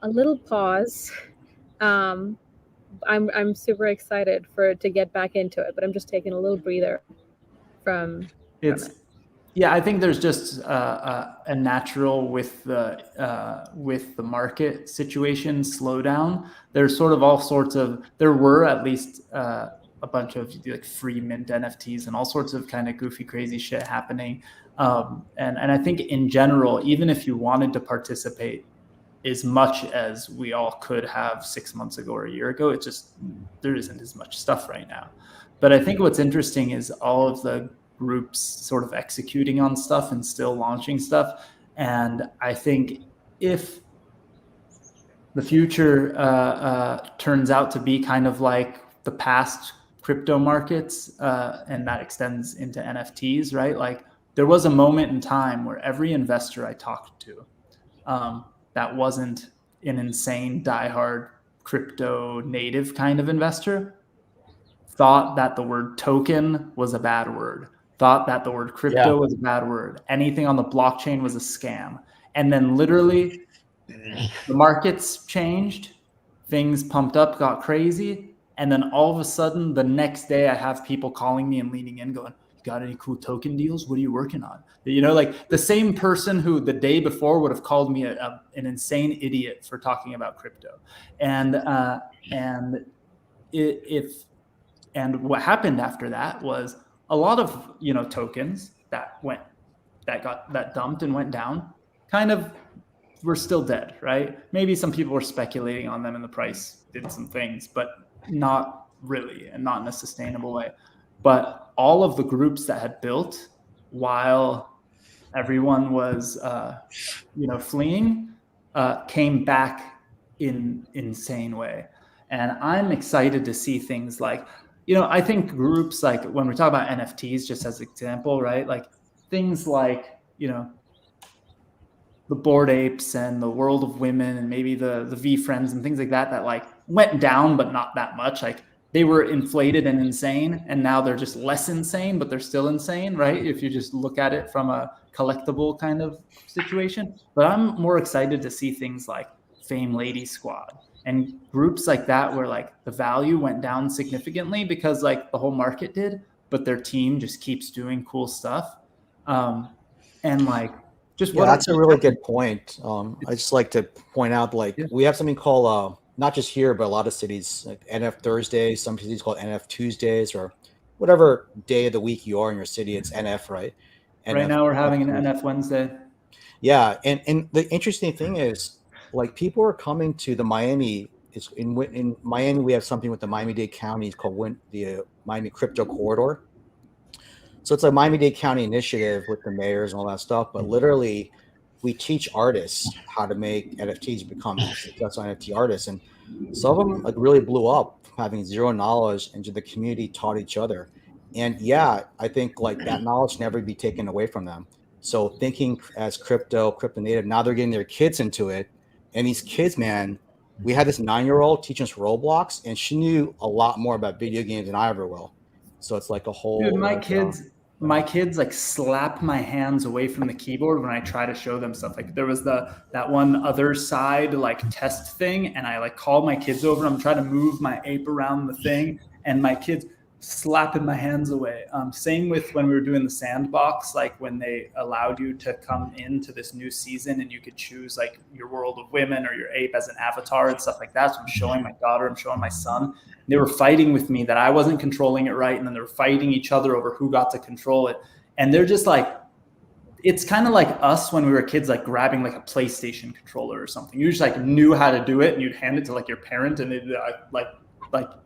Speaker 4: a little pause. I'm super excited to get back into it, but I'm just taking a little breather from it.
Speaker 2: Yeah, I think there's just a natural with the market situation slowdown. There's sort of all sorts of, there were at least a bunch of like free mint NFTs and all sorts of kind of goofy, crazy shit happening. And I think in general, even if you wanted to participate as much as we all could have 6 months ago or a year ago, it just, there isn't as much stuff right now. But I think what's interesting is all of the groups sort of executing on stuff and still launching stuff. And I think if the future turns out to be kind of like the past crypto markets, and that extends into NFTs, right? Like there was a moment in time where every investor I talked to that wasn't an insane diehard crypto native kind of investor thought that the word token was a bad word, thought that the word crypto was a bad word. Anything on the blockchain was a scam. And then literally the markets changed, things pumped up, got crazy. And then all of a sudden the next day I have people calling me and leaning in going, "You got any cool token deals? What are you working on?" You know, like the same person who the day before would have called me an insane idiot for talking about crypto. And what happened after that was a lot of, you know, tokens that got dumped and went down kind of were still dead, right? Maybe some people were speculating on them and the price did some things, but not really, and not in a sustainable way. But all of the groups that had built while everyone was, fleeing, came back in insane way. And I'm excited to see things like, you know, I think groups like when we talk about NFTs, just as an example, right? Like things like, you know, the Bored Apes and the World of Women and maybe the V Friends and things like that, that like went down, but not that much. Like they were inflated and insane, and now they're just less insane, but they're still insane, right? If you just look at it from a collectible kind of situation. But I'm more excited to see things like Fame Lady Squad and groups like that where like the value went down significantly because like the whole market did, but their team just keeps doing cool stuff. And like, just
Speaker 5: that's a really good point. I just like to point out, like we have something called not just here, but a lot of cities, like NF Thursdays. Some cities call it NF Tuesdays, or whatever day of the week you are in your city. It's NF, right?
Speaker 2: Right now we're having an NF Wednesday.
Speaker 5: Yeah, and the interesting thing is, like people are coming to the Miami. It's in Miami. We have something with the Miami-Dade County. It's called the Miami Crypto Corridor. So it's a Miami-Dade County initiative with the mayors and all that stuff. But literally, we teach artists how to make NFTs, become successful NFT artists. And some of them like really blew up from having zero knowledge, and the community taught each other. And yeah, I think like that knowledge never be taken away from them. So thinking as crypto native, now they're getting their kids into it. And these kids, man, we had this 9-year-old teaching us Roblox, and she knew a lot more about video games than I ever will. So it's like a whole.
Speaker 2: Dude, my kids like slap my hands away from the keyboard when I try to show them stuff. Like there was that one other side like test thing, and I like called my kids over and I'm trying to move my ape around the thing, and my kids slapping my hands away. Same with when we were doing the sandbox, like when they allowed you to come into this new season and you could choose like your world of women or your ape as an avatar and stuff like that. So I'm showing my daughter, I'm showing my son. They were fighting with me that I wasn't controlling it right. And then they were fighting each other over who got to control it. And they're just like, it's kind of like us when we were kids, like grabbing like a PlayStation controller or something. You just like knew how to do it and you'd hand it to like your parent and they'd like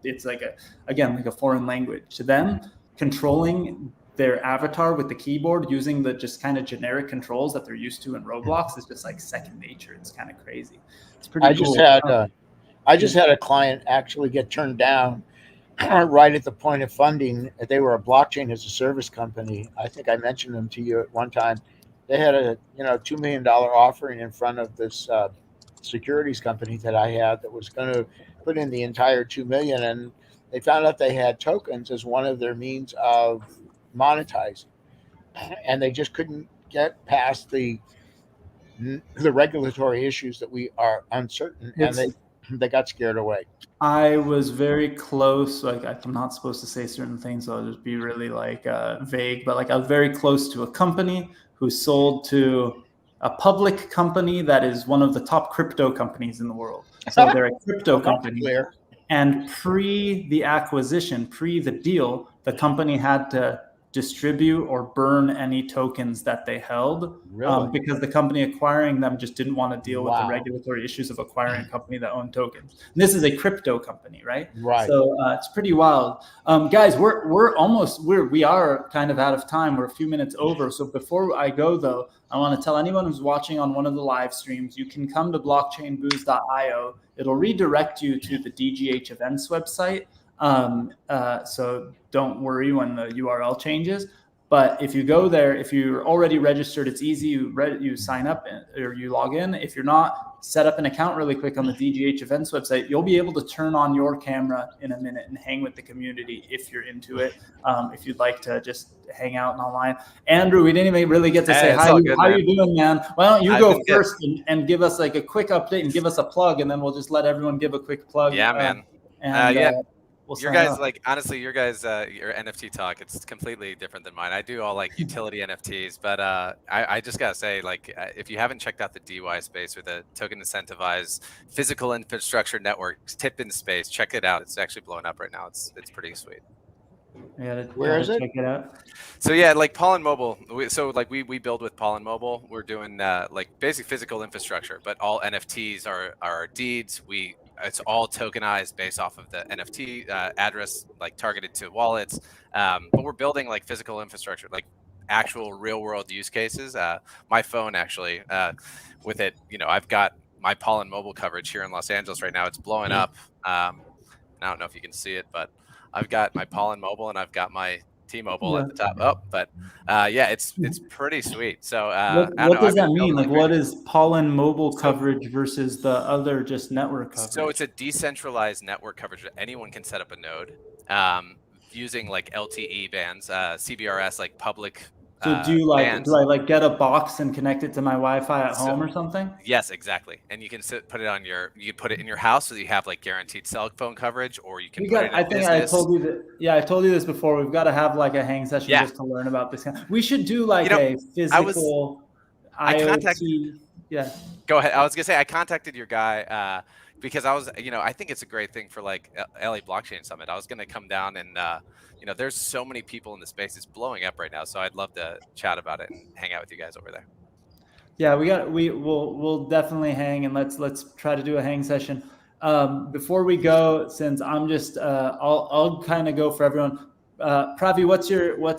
Speaker 2: it's like a foreign language to them. Controlling their avatar with the keyboard using the just kind of generic controls that they're used to in Roblox is just like second nature. It's kind of crazy. It's pretty cool.
Speaker 9: I just had a client actually get turned down right at the point of funding. They were a blockchain as a service company. I think I mentioned them to you at one time. They had a $2 million offering in front of this securities company that I had that was going to put in the entire 2 million, and they found out they had tokens as one of their means of monetizing, and they just couldn't get past the regulatory issues that we are uncertain, and they got scared away.
Speaker 2: I was very close. Like I'm not supposed to say certain things, so I'll just be really like vague. But like I was very close to a company who sold to a public company that is one of the top crypto companies in the world. So they're a crypto company. And pre the acquisition, pre the deal, the company had to distribute or burn any tokens that they held because the company acquiring them just didn't want to deal with the regulatory issues of acquiring a company that owned tokens. And this is a crypto company, right? So it's pretty wild. Guys, we are kind of out of time. We're a few minutes over. So before I go though, I want to tell anyone who's watching on one of the live streams, you can come to blockchainbooze.io. It'll redirect you to the DGH events website. So don't worry when the URL changes. But if you go there, if you're already registered, it's easy. You sign up or you log in. If you're not, set up an account really quick on the DGH events website. You'll be able to turn on your camera in a minute and hang with the community if you're into it. If you'd like to just hang out online. Andrew, we didn't even really get to say hi. How are you doing, man? Why don't you go first and give us like a quick update and give us a plug, and then we'll just let everyone give a quick plug.
Speaker 10: Yeah, man. Your guys, like, honestly, your NFT talk, it's completely different than mine. I do all like utility NFTs, but I just gotta say, like, if you haven't checked out the DY space or the token incentivized physical infrastructure networks tip in space, check it out. It's actually blowing up right now. It's pretty sweet.
Speaker 9: Where is it?
Speaker 2: Check it out.
Speaker 10: So yeah, like Pollen Mobile. We build with Pollen Mobile. We're doing like basic physical infrastructure, but all NFTs are deeds. It's all tokenized based off of the NFT address, like targeted to wallets. But we're building like physical infrastructure, like actual real world use cases. My phone actually, with it, I've got my Pollen Mobile coverage here in Los Angeles right now. It's blowing up. I don't know if you can see it, but I've got my Pollen Mobile and I've got my T-Mobile at the top. But it's pretty sweet. So
Speaker 2: what does that mean? Like, what is Pollen Mobile coverage versus the other just network coverage?
Speaker 10: So it's a decentralized network coverage that anyone can set up a node using like LTE bands, CBRS, like public.
Speaker 2: So do I like get a box and connect it to my Wi-Fi at home or something?
Speaker 10: Yes, exactly. And you can put it on you put it in your house so that you have like guaranteed cell phone coverage, or you can put it in a business.
Speaker 2: I told you that. Yeah, I told you this before. We've got to have like a hang session just to learn about this. We should do like a physical IoT.
Speaker 10: Go ahead. I was gonna say I contacted your guy because I was, I think it's a great thing for like LA Blockchain Summit. I was gonna come down and. There's so many people in the space. It's blowing up right now. So I'd love to chat about it and hang out with you guys over there.
Speaker 2: Yeah, we'll definitely hang, and let's try to do a hang session. Before we go, since I'm just I'll kind of go for everyone. Pravi, what's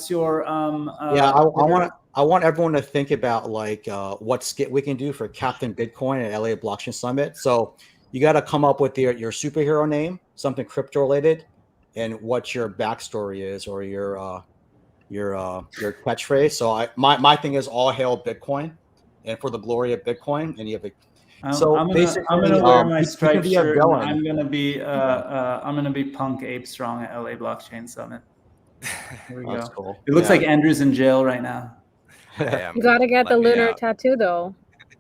Speaker 2: your
Speaker 5: I want everyone to think about like what skit we can do for Captain Bitcoin at LA Blockchain Summit. So you got to come up with your superhero name, something crypto related, and what your backstory is or your catchphrase. So my thing is all hail Bitcoin and for the glory of Bitcoin. And you have
Speaker 2: I'm gonna wear my striped shirt. I'm gonna be Punk Ape Strong at LA Blockchain Summit. Here we go.
Speaker 5: That's cool.
Speaker 2: It looks like Andrew's in jail right now.
Speaker 4: You gotta get the lunar tattoo though.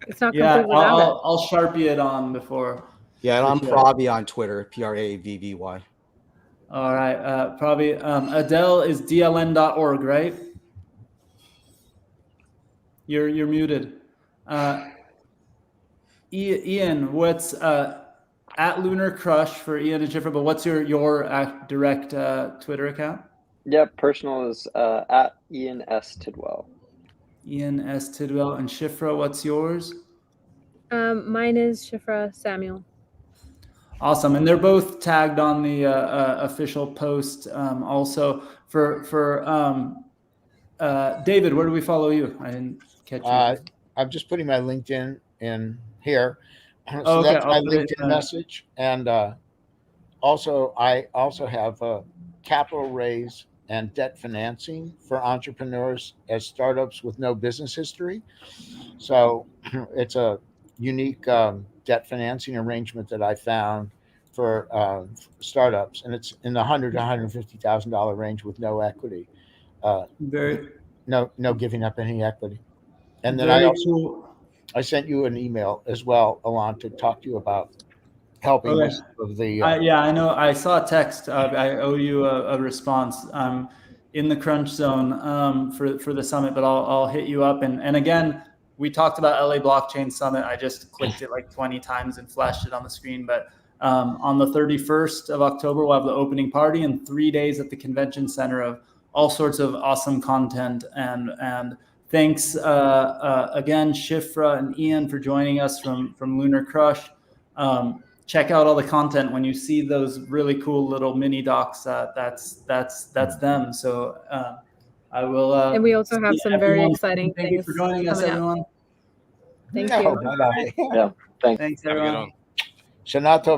Speaker 4: It's not complete without it.
Speaker 2: I'll Sharpie it on before.
Speaker 5: Yeah, and I'm Pravi on Twitter, Pravvy.
Speaker 2: All right. Probably Adele is dln.org, right? You're muted. Ian, what's at LunarCrush for Ian and Shifra, but what's your direct Twitter account?
Speaker 3: Yep, personal is at Ian S. Tidwell.
Speaker 2: Ian S. Tidwell. And Shifra, what's yours?
Speaker 4: Mine is Shifra Samuel.
Speaker 2: Awesome, and they're both tagged on the official post. Also, for David, where do we follow you? I didn't catch you.
Speaker 9: I'm just putting my LinkedIn in here. So
Speaker 2: okay.
Speaker 9: that's my LinkedIn message. And also, I also have a capital raise and debt financing for entrepreneurs as startups with no business history. So it's a unique debt financing arrangement that I found for startups, and it's in the $100,000 to $150,000 range with no equity. No giving up any equity. And then I sent you an email as well, Alon, to talk to you about helping with the.
Speaker 2: Yeah, I know. I saw a text. I owe you a response. In the crunch zone for the summit, but I'll hit you up. And again, we talked about LA Blockchain Summit. I just clicked it like 20 times and flashed it on the screen. But on the 31st of October, we'll have the opening party and 3 days at the convention center of all sorts of awesome content. And thanks again, Shifra and Ian, for joining us from LunarCrush. Check out all the content. When you see those really cool little mini docs, that's them. So I will.
Speaker 4: And we also have some very exciting things.
Speaker 2: Thank you for joining us, everyone.
Speaker 4: Thank you.
Speaker 3: Yeah,
Speaker 2: thanks everyone.
Speaker 9: Shana Tova.